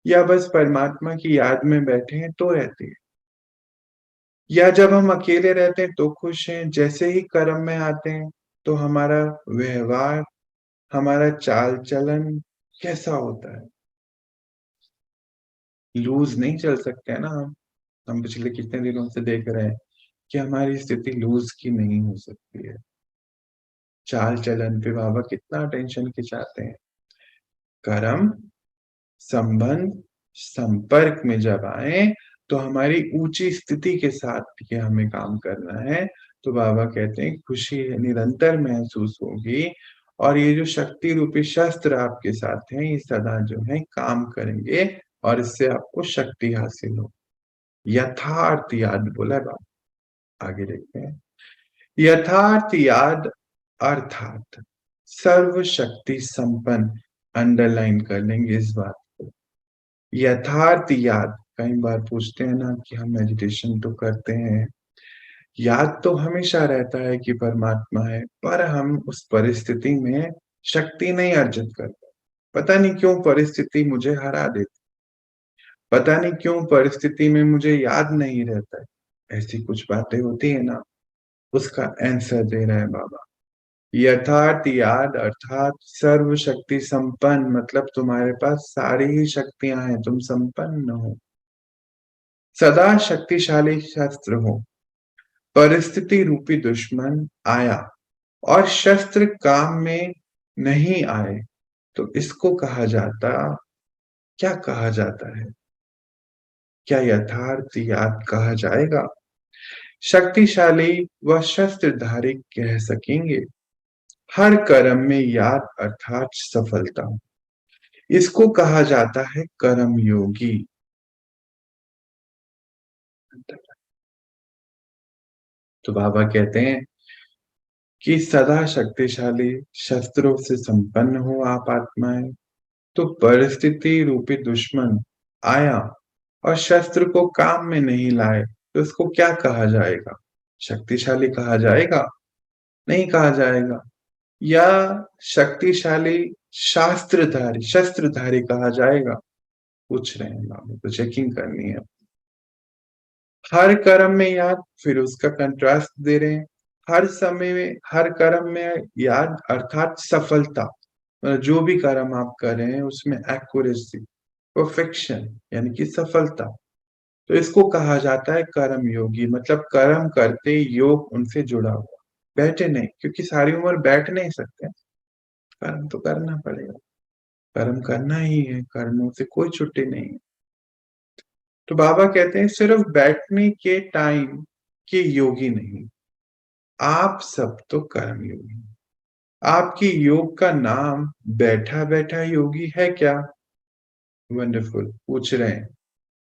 या बस परमात्मा की याद में बैठे हैं तो रहती है, या जब हम अकेले रहते हैं तो खुश हैं, जैसे ही कर्म में आते हैं तो हमारा व्यवहार, हमारा चाल चलन कैसा होता है। लूज नहीं चल सकते हैं ना हम पिछले कितने दिनों से देख रहे हैं कि हमारी स्थिति लूज की नहीं हो सकती है। चाल चलन पे बाबा कितना टेंशन खिंचाते हैं। कर्म संबंध संपर्क में जब आए तो हमारी ऊंची स्थिति के साथ ये हमें काम करना है। तो बाबा कहते हैं खुशी निरंतर महसूस होगी, और ये जो शक्ति रूपी शस्त्र आपके साथ हैं, ये सदा जो है काम करेंगे, और इससे आपको शक्ति हासिल हो। यथार्थ याद बोला है बाबा। आगे देखते हैं। यथार्थ याद अर्थात सर्व शक्ति संपन्न, अंडरलाइन कर लेंगे इस बात को। यथार्थ याद, कई बार पूछते हैं ना कि हम मेडिटेशन तो करते हैं, याद तो हमेशा रहता है कि परमात्मा है, पर हम उस परिस्थिति में शक्ति नहीं अर्जित करते। पता नहीं क्यों परिस्थिति मुझे हरा देती, पता नहीं क्यों परिस्थिति में मुझे याद नहीं रहता है। ऐसी कुछ बातें होती है ना, उसका आंसर दे रहे हैं बाबा। यथार्थ याद अर्थात सर्व शक्ति संपन्न, मतलब तुम्हारे पास सारी ही शक्तियां हैं, तुम संपन्न हो, सदा शक्तिशाली शस्त्र हो। परिस्थिति रूपी दुश्मन आया और शस्त्र काम में नहीं आए, तो इसको कहा जाता, क्या कहा जाता है, क्या यथार्थ याद कहा जाएगा? शक्तिशाली व शस्त्रधारी कह सकेंगे। हर कर्म में याद अर्थात सफलता, इसको कहा जाता है कर्म योगी। तो बाबा कहते हैं कि सदा शक्तिशाली शस्त्रों से संपन्न हो आप आत्माएं, तो परिस्थिति रूपी दुश्मन आया और शस्त्र को काम में नहीं लाए तो इसको क्या कहा जाएगा? शक्तिशाली कहा जाएगा? नहीं कहा जाएगा। या शक्तिशाली शस्त्रधारी कहा जाएगा? पूछ रहे हैं बाबा, तो चेकिंग करनी है। हर कर्म में याद, फिर उसका कंट्रास्ट दे रहे हैं। हर समय में हर कर्म में याद अर्थात सफलता, जो भी कर्म आप कर रहे हैं उसमें एक्यूरेसी, परफेक्शन यानी कि सफलता, तो इसको कहा जाता है कर्म योगी। मतलब कर्म करते योग उनसे जुड़ा हुआ, बैठे नहीं, क्योंकि सारी उम्र बैठ नहीं सकते, कर्म तो करना पड़ेगा, कर्म करना ही है, कर्मों से कोई छुट्टी नहीं है। तो बाबा कहते हैं सिर्फ बैठने के टाइम के योगी नहीं, आप सब तो कर्म योगी। आपकी योग का नाम बैठा बैठा योगी है क्या? वंडरफुल, पूछ रहे हैं।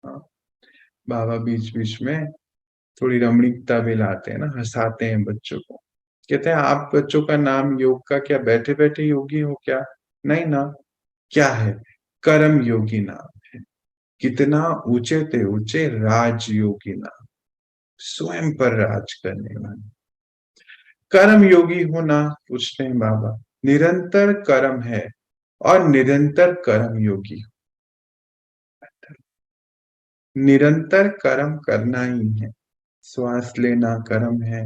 हाँ, बाबा बीच बीच में थोड़ी रमणीकता भी लाते हैं ना, हंसाते हैं बच्चों को। कहते हैं आप बच्चों का नाम योग का क्या बैठे बैठे योगी हो क्या? नहीं ना। क्या है? कर्म योगी नाम है। कितना ऊंचे ते ऊंचे राजयोगी नाम, स्वयं पर राज करने वाले कर्म योगी होना। पूछते हैं बाबा, निरंतर कर्म है और निरंतर कर्म योगी हो। निरंतर कर्म करना ही है। श्वास लेना कर्म है,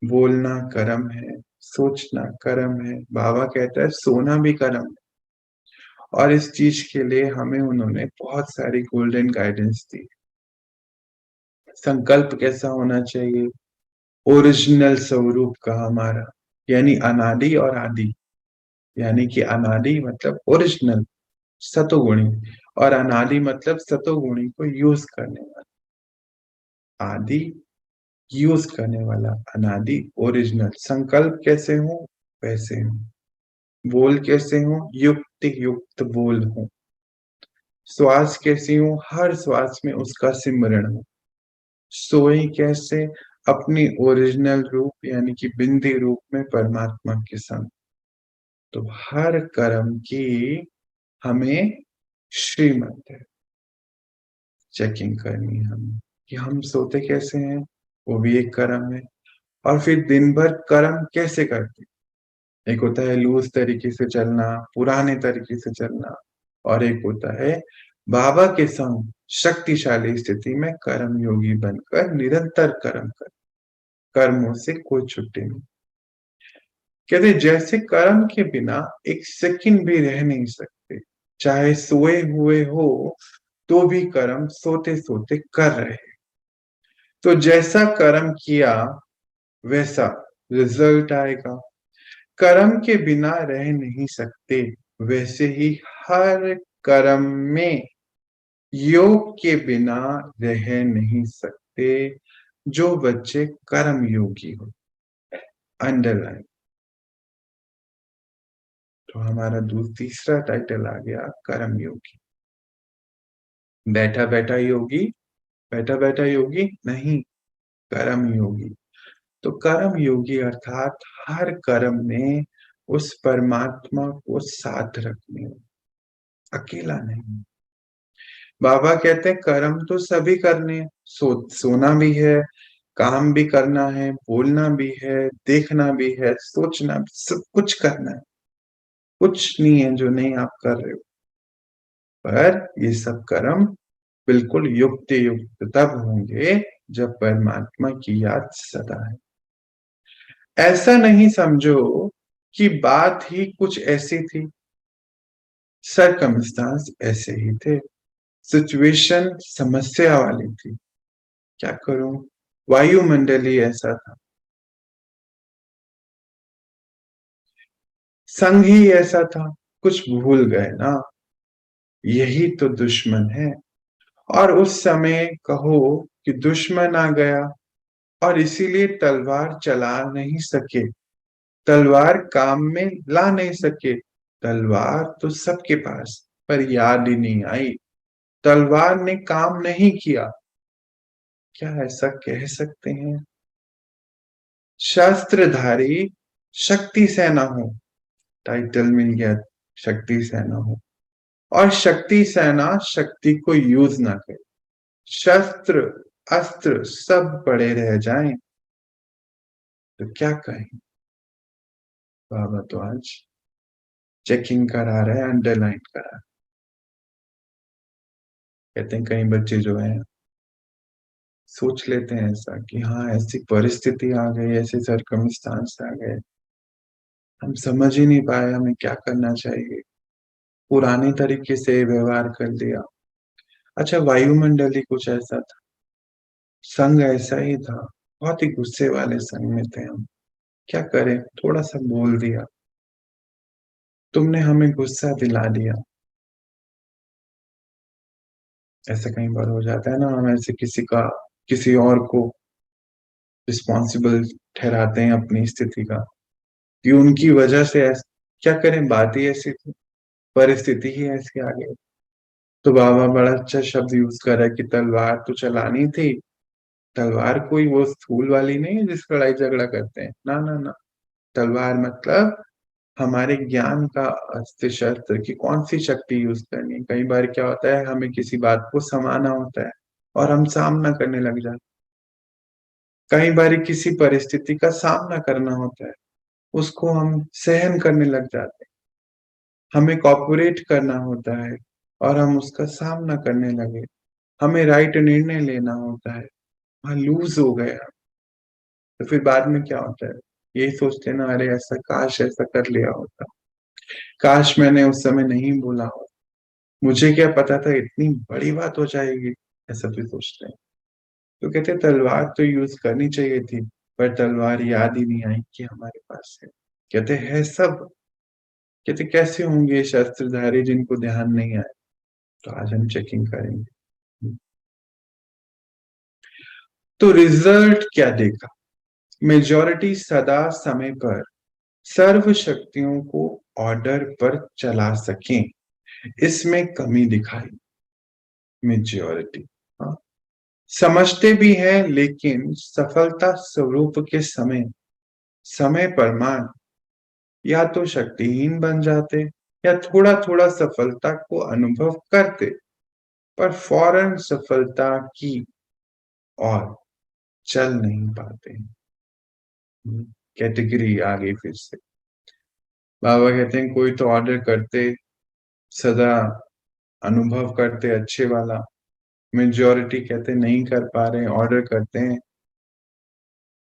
बोलना कर्म है, सोचना कर्म है। बाबा कहता है सोना भी कर्म है। और इस चीज के लिए हमें उन्होंने बहुत सारी गोल्डन गाइडेंस दी। संकल्प कैसा होना चाहिए? ओरिजिनल स्वरूप का हमारा, यानी अनादि और आदि। यानी कि अनादि मतलब ओरिजिनल सतोगुणी, और अनादि मतलब सतोगुणी को यूज करने वाला। आदि यूज करने वाला, अनादि ओरिजिनल। संकल्प कैसे हो? वैसे हो। बोल कैसे हो? युक्त युक्त बोल हो। श्वास कैसी हो? हर श्वास में उसका सिमरण हो। सोए कैसे? अपनी ओरिजिनल रूप यानी कि बिंदी रूप में परमात्मा के संग। तो हर कर्म की हमें श्रीमत है, चेकिंग करनी है हमें कि हम सोते कैसे हैं, वो भी एक कर्म है। और फिर दिन भर कर्म कैसे करते हैं? एक होता है लूज तरीके से चलना, पुराने तरीके से चलना, और एक होता है बाबा के संग शक्तिशाली स्थिति में कर्म योगी बनकर निरंतर कर्म कर, कर्मों से कोई छुट्टी नहीं। कहते जैसे कर्म के बिना एक सेकंड भी रह नहीं सकते, चाहे सोए हुए हो तो भी कर्म सोते सोते कर रहे। तो जैसा कर्म किया वैसा रिजल्ट आएगा। कर्म के बिना रह नहीं सकते, वैसे ही हर कर्म में योग के बिना रह नहीं सकते जो बच्चे कर्म योगी हो। अंडरलाइन। तो हमारा तीसरा टाइटल आ गया कर्म योगी। बैठा बैठा योगी, बैठा बैठा योगी नहीं, कर्म योगी। तो कर्म योगी अर्थात हर कर्म में उस परमात्मा को साथ रखने, अकेला नहीं। बाबा कहते हैं कर्म तो सभी करने हैं। सोना भी है, काम भी करना है, बोलना भी है, देखना भी है, सोचना भी, सब कुछ करना है। कुछ नहीं है जो नहीं आप कर रहे हो। पर ये सब कर्म बिल्कुल युक्त युक्त तब होंगे जब परमात्मा की याद सदा है। ऐसा नहीं समझो कि बात ही कुछ ऐसी थी, सरकमस्टांस ऐसे ही थे, सिचुएशन समस्या वाली थी, क्या करूं, वायुमंडल ही ऐसा था, संग ही ऐसा था, कुछ भूल गए ना, यही तो दुश्मन है। और उस समय कहो कि दुश्मन आ गया और इसीलिए तलवार चला नहीं सके, तलवार काम में ला नहीं सके। तलवार तो सबके पास, पर याद ही नहीं आई, तलवार ने काम नहीं किया। क्या ऐसा कह सकते हैं? शस्त्रधारी शक्ति सेना हो, टाइटल मिल गया, शक्ति सेना हो। और शक्ति सेना शक्ति को यूज ना करे, शस्त्र अस्त्र सब पड़े रह जाएं, तो क्या कहें? बाबा तो आज चेकिंग करा रहे हैं, अंडरलाइन करा। कहते हैं कई बच्चे जो हैं सोच लेते हैं ऐसा कि हाँ ऐसी परिस्थिति आ गई, ऐसे सरकमस्टांस आ गए, हम समझ ही नहीं पाए हमें क्या करना चाहिए, पुराने तरीके से व्यवहार कर दिया। अच्छा, वायुमंडल ही कुछ ऐसा था, संग ऐसा ही था, बहुत ही गुस्से वाले संग में थे हम। क्या करें, थोड़ा सा बोल दिया, तुमने हमें गुस्सा दिला दिया। ऐसा कई बार हो जाता है ना, हम ऐसे किसी और को रिस्पॉन्सिबल ठहराते हैं अपनी स्थिति का, कि उनकी वजह से क्या करें, बात ही ऐसी थी, परिस्थिति ही ऐसी आ गई। तो बाबा बड़ा अच्छा शब्द यूज कर रहा है कि तलवार तो चलानी थी। तलवार कोई वो स्थूल वाली नहीं है जिस लड़ाई झगड़ा करते हैं, ना ना ना। तलवार मतलब हमारे ज्ञान का अस्त्र शस्त्र, की कौन सी शक्ति यूज करनी है। कई बार क्या होता है, हमें किसी बात को समाना होता है और हम सामना करने लग जाते हैं। कई बार किसी परिस्थिति का सामना करना होता है, उसको हम सहन करने लग जाते हैं। हमें कॉपरेट करना होता है और हम उसका सामना करने लगे। हमें राइट निर्णय लेना होता है, वहां लूज हो गया। तो फिर बाद में क्या होता है, यही सोचते हैं ना, अरे ऐसा काश ऐसा कर लिया होता, काश मैंने उस समय नहीं बोला हो, मुझे क्या पता था इतनी बड़ी बात हो जाएगी। ऐसा भी सोचते हैं। तो कहते हैं तलवार तो यूज करनी चाहिए थी, पर तलवार याद ही नहीं आई कि हमारे पास है। कहते हैं सब, कहते कैसे होंगे शस्त्रधारी जिनको ध्यान नहीं आए। तो आज हम चेकिंग करेंगे। तो रिजल्ट क्या देगा? मेजॉरिटी सदा समय पर सर्व शक्तियों को ऑर्डर पर चला सकें, इसमें कमी दिखाई। मेजॉरिटी, हाँ, समझते भी हैं लेकिन सफलता स्वरूप के समय समय प्रमाण या तो शक्तिहीन बन जाते, या थोड़ा थोड़ा सफलता को अनुभव करते, पर फौरन सफलता की और चल नहीं पाते। कैटेगरी आ गई फिर से। बाबा कहते हैं कोई तो ऑर्डर करते, सदा अनुभव करते अच्छे वाला, मेजॉरिटी कहते नहीं कर पा रहे, ऑर्डर करते हैं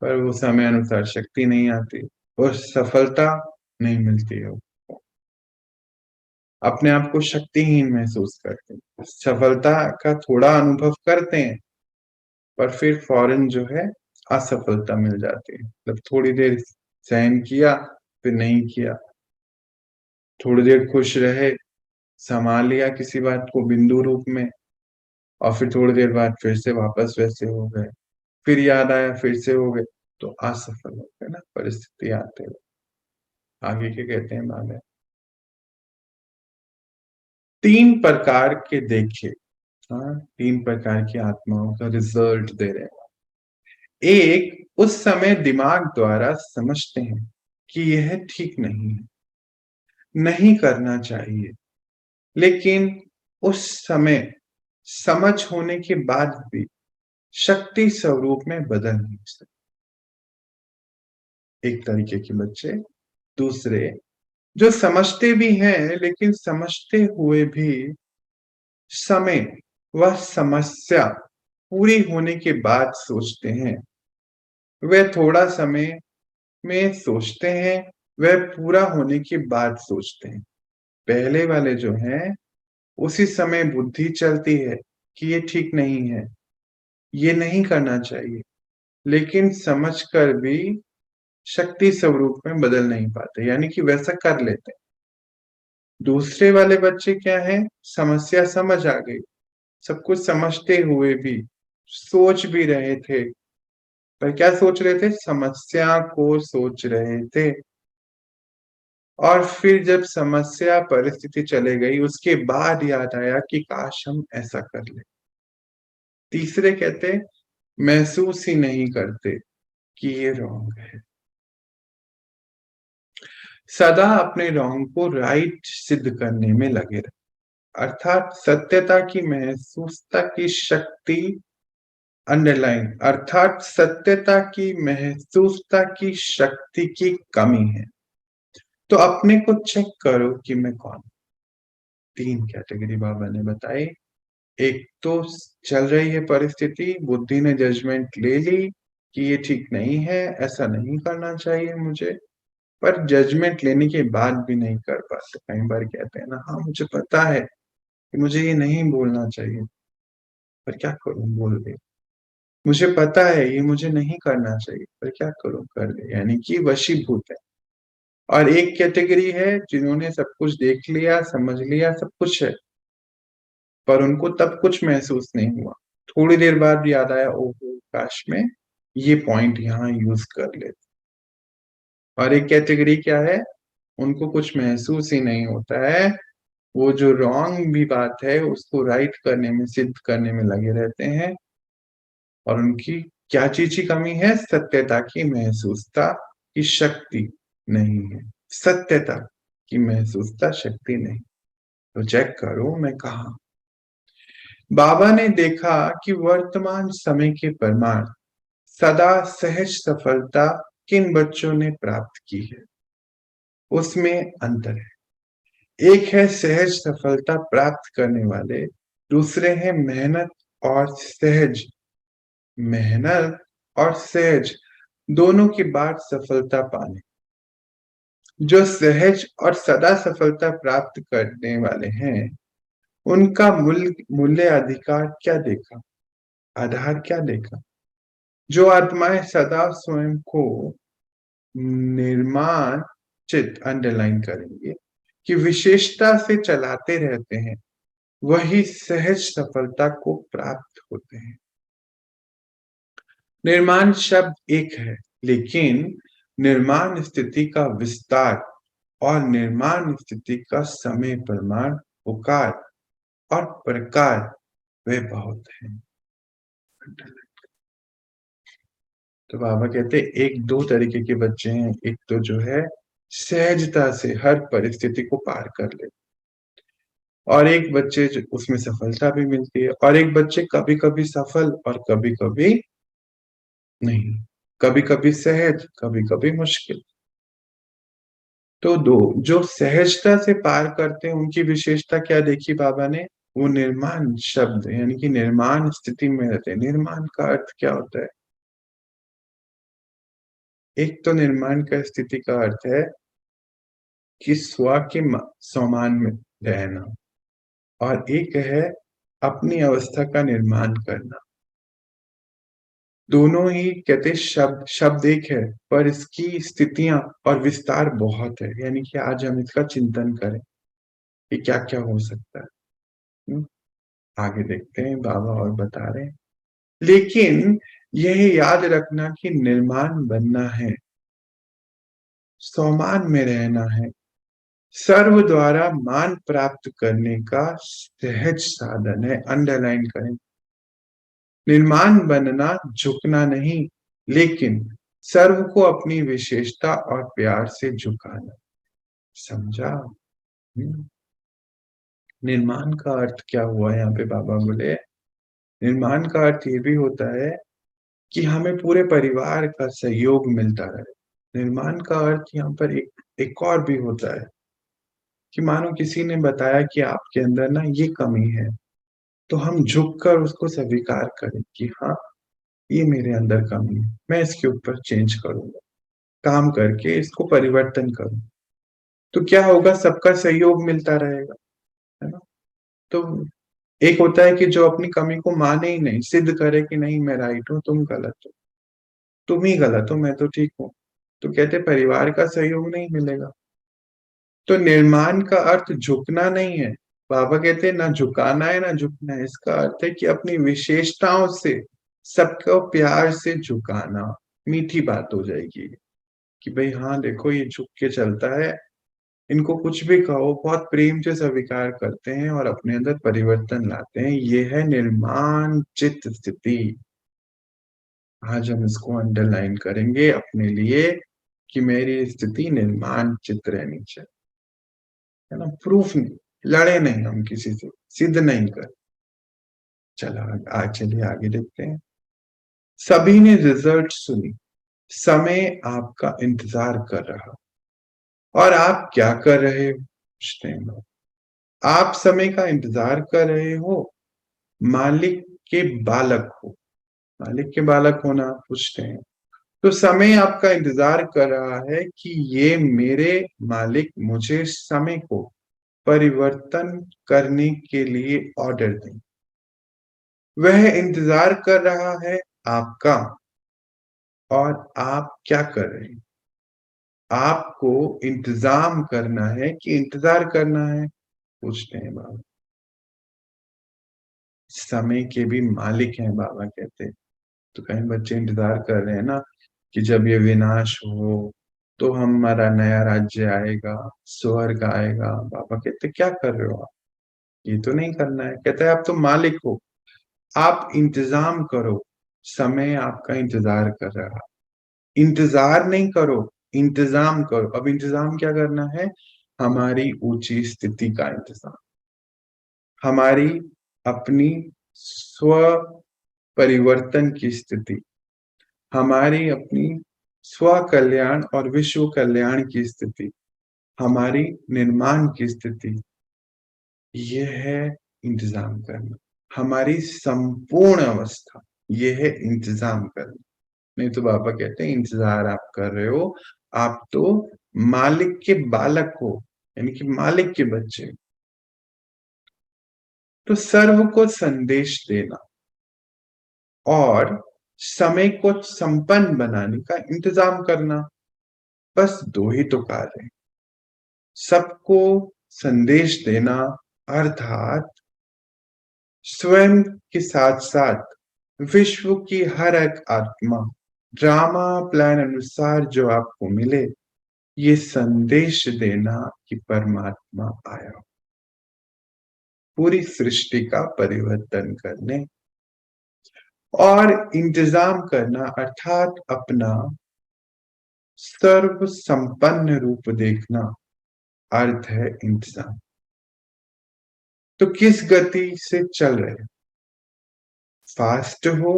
पर वो समय अनुसार शक्ति नहीं आती और सफलता नहीं मिलती है। अपने आप को शक्तिहीन महसूस करते हैं, सफलता का थोड़ा अनुभव करते हैं पर फिर फौरन जो है असफलता मिल जाती है। मतलब थोड़ी देर सहन किया, फिर नहीं किया, थोड़ी देर खुश रहे, संभाल लिया किसी बात को बिंदु रूप में, और फिर थोड़ी देर बाद फिर से वापस वैसे हो गए, फिर याद आया फिर से हो गए, तो असफल हो गए ना परिस्थिति आते हुए। आगे के कहते हैं बाबा, तीन प्रकार के देखे, हाँ, तीन प्रकार की आत्माओं का रिजल्ट दे रहे हैं। एक, उस समय दिमाग द्वारा समझते हैं कि यह ठीक नहीं है, नहीं करना चाहिए, लेकिन उस समय समझ होने के बाद भी शक्ति स्वरूप में बदल नहीं सकते। एक तरीके के बच्चे। दूसरे, जो समझते भी हैं लेकिन समझते हुए भी समय वह समस्या पूरी होने के बाद सोचते हैं। वे थोड़ा समय में सोचते हैं, वह पूरा होने के बाद सोचते हैं। पहले वाले जो हैं, उसी समय बुद्धि चलती है कि ये ठीक नहीं है, ये नहीं करना चाहिए, लेकिन समझकर भी शक्ति स्वरूप में बदल नहीं पाते, यानी कि वैसा कर लेते हैं। दूसरे वाले बच्चे क्या है, समस्या समझ आ गई, सब कुछ समझते हुए भी सोच भी रहे थे, पर क्या सोच रहे थे, समस्या को सोच रहे थे। और फिर जब समस्या परिस्थिति चले गई, उसके बाद याद आया कि काश हम ऐसा कर ले। तीसरे कहते, महसूस ही नहीं करते कि ये रॉन्ग है। सदा अपने रॉन्ग को राइट सिद्ध करने में लगे रहे, अर्थात सत्यता की महसूसता की शक्ति, अंडरलाइन, अर्थात सत्यता की महसूसता की शक्ति की कमी है। तो अपने को चेक करो कि मैं कौन। 3 कैटेगरी बाबा ने बताई। एक तो चल रही है परिस्थिति, बुद्धि ने जजमेंट ले ली कि ये ठीक नहीं है, ऐसा नहीं करना चाहिए मुझे, पर जजमेंट लेने के बाद भी नहीं कर पाते। कई बार कहते हैं ना, हाँ मुझे पता है कि मुझे ये नहीं बोलना चाहिए, पर क्या करूं, बोल दे। मुझे पता है ये मुझे नहीं करना चाहिए, पर क्या करूं, कर दे, यानी कि वशीभूत है। और एक कैटेगरी है जिन्होंने सब कुछ देख लिया, समझ लिया, सब कुछ है, पर उनको तब कुछ महसूस नहीं हुआ। थोड़ी देर बाद याद आया, ओहो काश में ये पॉइंट यहाँ यूज कर लेते। और एक कैटेगरी क्या है, उनको कुछ महसूस ही नहीं होता है, वो जो रॉन्ग भी बात है उसको राइट करने में, सिद्ध करने में लगे रहते हैं। और उनकी क्या चीज की कमी है, सत्यता की महसूसता की शक्ति नहीं है। सत्यता की महसूसता शक्ति नहीं। तो चेक करो मैं कहा। बाबा ने देखा कि वर्तमान समय के प्रमाण सदा सहज सफलता किन बच्चों ने प्राप्त की है, उसमें अंतर है। एक है सहज सफलता प्राप्त करने वाले, दूसरे हैं मेहनत और सहज। मेहनत और सहज दोनों के बाद सफलता पाने। जो सहज और सदा सफलता प्राप्त करने वाले हैं, उनका मूल्य अधिकार क्या देखा, आधार क्या देखा। जो आत्माएं सदा स्वयं को निर्माण चित, अंडरलाइन करेंगे, कि विशेषता से चलाते रहते हैं, वही सहज सफलता को प्राप्त होते हैं। निर्माण शब्द एक है, लेकिन निर्माण स्थिति का विस्तार और निर्माण स्थिति का समय, प्रमाण, पुकार और प्रकार वे बहुत हैं। तो बाबा कहते हैं एक दो तरीके के बच्चे हैं। एक तो जो है सहजता से हर परिस्थिति को पार कर ले, और एक बच्चे जो उसमें सफलता भी मिलती है, और एक बच्चे कभी कभी सफल और कभी कभी नहीं, कभी कभी सहज, कभी कभी मुश्किल। तो दो जो सहजता से पार करते हैं उनकी विशेषता क्या देखी बाबा ने, वो निर्माण शब्द यानी कि निर्माण स्थिति में रहते हैं। निर्माण का अर्थ क्या होता है, एक तो निर्माण का स्थिति का अर्थ है कि स्व के समान में रहना, और एक है अपनी अवस्था का निर्माण करना। दोनों ही कहते शब्द शब्द एक है, पर इसकी स्थितियां और विस्तार बहुत है। यानी कि आज हम इसका चिंतन करें कि क्या क्या हो सकता है। हम्म, आगे देखते हैं बाबा और बता रहे हैं। लेकिन यह याद रखना कि निर्माण बनना है, स्वमान में रहना है, सर्व द्वारा मान प्राप्त करने का सहज साधन है। अंडरलाइन करें, निर्माण बनना झुकना नहीं, लेकिन सर्व को अपनी विशेषता और प्यार से झुकाना। समझा। निर्माण का अर्थ क्या हुआ यहाँ पे बाबा बोले, निर्माण का अर्थ ये भी होता है कि हमें पूरे परिवार का सहयोग मिलता रहे। निर्माण का अर्थ यहाँ पर एक और भी होता है कि मानो किसी ने बताया कि आपके अंदर ना ये कमी है, तो हम झुककर उसको स्वीकार करें कि हाँ ये मेरे अंदर कमी है, मैं इसके ऊपर चेंज करूंगा, काम करके इसको परिवर्तन करूं। तो क्या होगा, सबका सहयोग मिलता रहेगा, है ना। तो एक होता है कि जो अपनी कमी को माने ही नहीं, सिद्ध करे कि नहीं मैं राइट हूं, तुम गलत हो, तुम ही गलत हो, मैं तो ठीक हूं। तो कहते परिवार का सहयोग नहीं मिलेगा। तो निर्माण का अर्थ झुकना नहीं है। बाबा कहते हैं ना झुकाना है ना झुकना है, इसका अर्थ है कि अपनी विशेषताओं से सबको प्यार से झुकाना। मीठी बात हो जाएगी कि भाई हाँ देखो ये झुक के चलता है, इनको कुछ भी कहो बहुत प्रेम से स्वीकार करते हैं और अपने अंदर परिवर्तन लाते हैं। ये है निर्माण चित्त स्थिति। आज हम इसको अंडरलाइन करेंगे अपने लिए कि मेरी स्थिति निर्माणचित रहनी चाहिए, है ना? प्रूफ नहीं, लड़े नहीं हम किसी से, सिद्ध नहीं कर। चलिए आगे देखते हैं। सभी ने रिजल्ट सुनी, समय आपका इंतजार कर रहा। और आप क्या कर रहे हो? पूछते हैं लोग। आप समय का इंतजार कर रहे हो, मालिक के बालक हो। मालिक के बालक होना पूछते हैं, तो समय आपका इंतजार कर रहा है कि ये मेरे मालिक मुझे समय को परिवर्तन करने के लिए ऑर्डर दें। वह इंतजार कर रहा है आपका। और आप क्या कर रहे हैं? आपको इंतजाम करना है कि इंतजार करना है? पूछते हैं बाबा। समय के भी मालिक हैं बाबा कहते हैं। तो कई बच्चे इंतजार कर रहे हैं ना कि जब ये विनाश हो तो हमारा नया राज्य आएगा, स्वर्ग आएगा। बाबा कहते क्या कर रहे हो आप? ये तो नहीं करना है। कहते हैं आप तो मालिक हो, आप इंतजाम करो, समय आपका इंतजार कर रहा। इंतजार नहीं करो, इंतजाम करो। अब इंतजाम क्या करना है? हमारी ऊंची स्थिति का इंतजाम, हमारी अपनी स्व परिवर्तन की स्थिति, हमारी अपनी स्व कल्याण और विश्व कल्याण की स्थिति, हमारी निर्माण की स्थिति, यह है इंतजाम करना। हमारी संपूर्ण अवस्था, यह है इंतजाम करना। नहीं तो बाबा कहते हैं इंतजार आप कर रहे हो, आप तो मालिक के बालक हो, यानी कि मालिक के बच्चे। तो सर्व को संदेश देना और समय को संपन्न बनाने का इंतजाम करना, बस दो ही तो कार्य हैं। सबको संदेश देना अर्थात स्वयं के साथ साथ विश्व की हर एक आत्मा ड्रामा प्लान अनुसार जो आपको मिले, ये संदेश देना कि परमात्मा आया पूरी सृष्टि का परिवर्तन करने। और इंतजाम करना अर्थात अपना सर्व संपन्न रूप देखना, अर्थ है इंतजाम। तो किस गति से चल रहे? फास्ट हो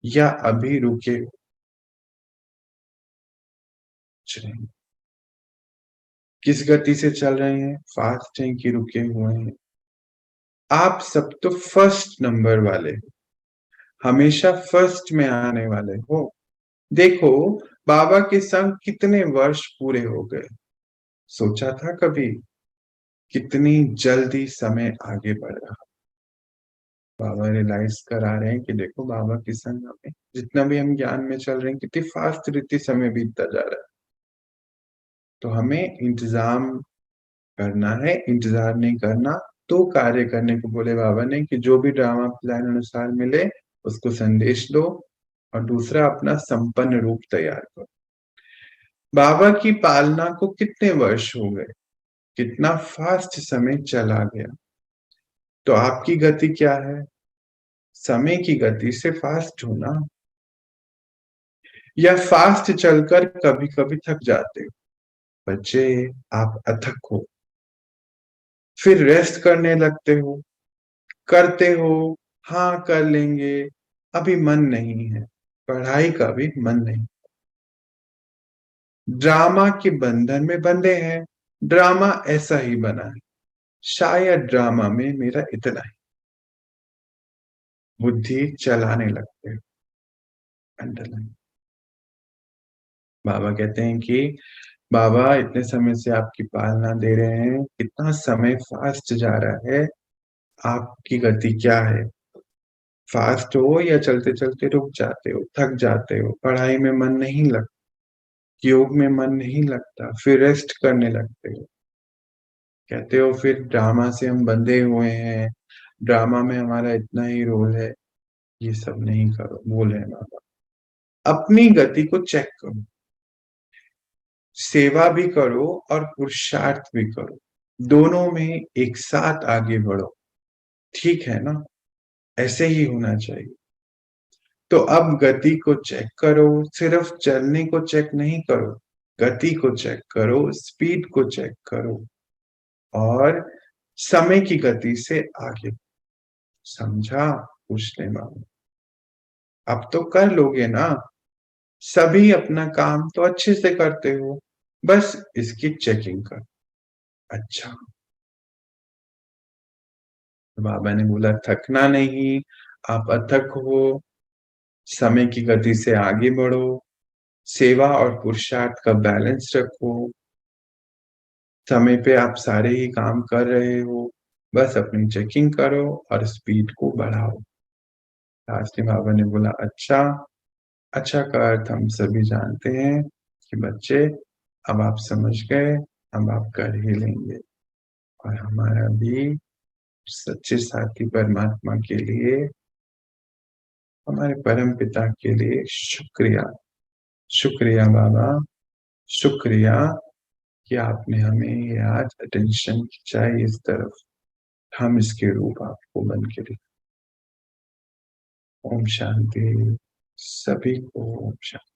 या अभी रुके हो? किस गति से चल रहे हैं? फास्ट हैं कि रुके हुए हैं? आप सब तो फर्स्ट नंबर वाले हो, हमेशा फर्स्ट में आने वाले हो। देखो बाबा के संग कितने वर्ष पूरे हो गए, सोचा था कभी? कितनी जल्दी समय आगे बढ़ रहा। बाबा रियलाइज करा रहे हैं कि देखो बाबा के संग हमें जितना भी हम ज्ञान में चल रहे हैं, कितनी फास्ट रीति समय बीतता जा रहा है। तो हमें इंतजाम करना है, इंतजार नहीं करना। तो कार्य करने को बोले बाबा ने कि जो भी ड्रामा प्लान अनुसार मिले उसको संदेश दो, और दूसरा अपना संपन्न रूप तैयार करो। बाबा की पालना को कितने वर्ष हो गए, कितना फास्ट समय चला गया। तो आपकी गति क्या है? समय की गति से फास्ट होना, या फास्ट चलकर कभी कभी थक जाते हो। बच्चे आप अथक हो, फिर रेस्ट करने लगते हो, करते हो, हाँ कर लेंगे, अभी मन नहीं है, पढ़ाई का भी मन नहीं। ड्रामा के बंधन में बंधे हैं, ड्रामा ऐसा ही बना है, शायद ड्रामा में मेरा इतना ही। बुद्धि चलाने लगते हो। अंडरलाइन। बाबा कहते हैं कि बाबा इतने समय से आपकी पालना दे रहे हैं, कितना समय फास्ट जा रहा है, आपकी गति क्या है? फास्ट हो या चलते चलते रुक जाते हो, थक जाते हो, पढ़ाई में मन नहीं लगता, योग में मन नहीं लगता, फिर रेस्ट करने लगते हो। कहते हो फिर ड्रामा से हम बंधे हुए हैं, ड्रामा में हमारा इतना ही रोल है। ये सब नहीं करो बोले हैं बाबा। अपनी गति को चेक करो, सेवा भी करो और पुरुषार्थ भी करो, दोनों में एक साथ आगे बढ़ो। ठीक है ना? ऐसे ही होना चाहिए। तो अब गति को चेक करो, सिर्फ चलने को चेक नहीं करो, गति को चेक करो, स्पीड को चेक करो और समय की गति से आगे। समझा? पूछने वाला। अब तो कर लोगे ना? सभी अपना काम तो अच्छे से करते हो, बस इसकी चेकिंग कर। अच्छा। तो बाबा ने बोला थकना नहीं, आप अथक हो, समय की गति से आगे बढ़ो, सेवा और पुरुषार्थ का बैलेंस रखो, समय पे आप सारे ही काम कर रहे हो, बस अपनी चेकिंग करो और स्पीड को बढ़ाओ। राष्ट्रीय बाबा ने बोला अच्छा। अच्छा का अर्थ हम सभी जानते हैं कि बच्चे अब आप समझ गए, अब आप कर ही लेंगे और हमारा भी सच्चे साथी परमात्मा के लिए, हमारे परम पिता के लिए शुक्रिया। शुक्रिया बाबा, शुक्रिया कि आपने हमें ये आज अटेंशन खिंचाई इस तरफ, हम इसके रूप आपको बन के दिखाए। ओम शांति। सभी को ओम शांति।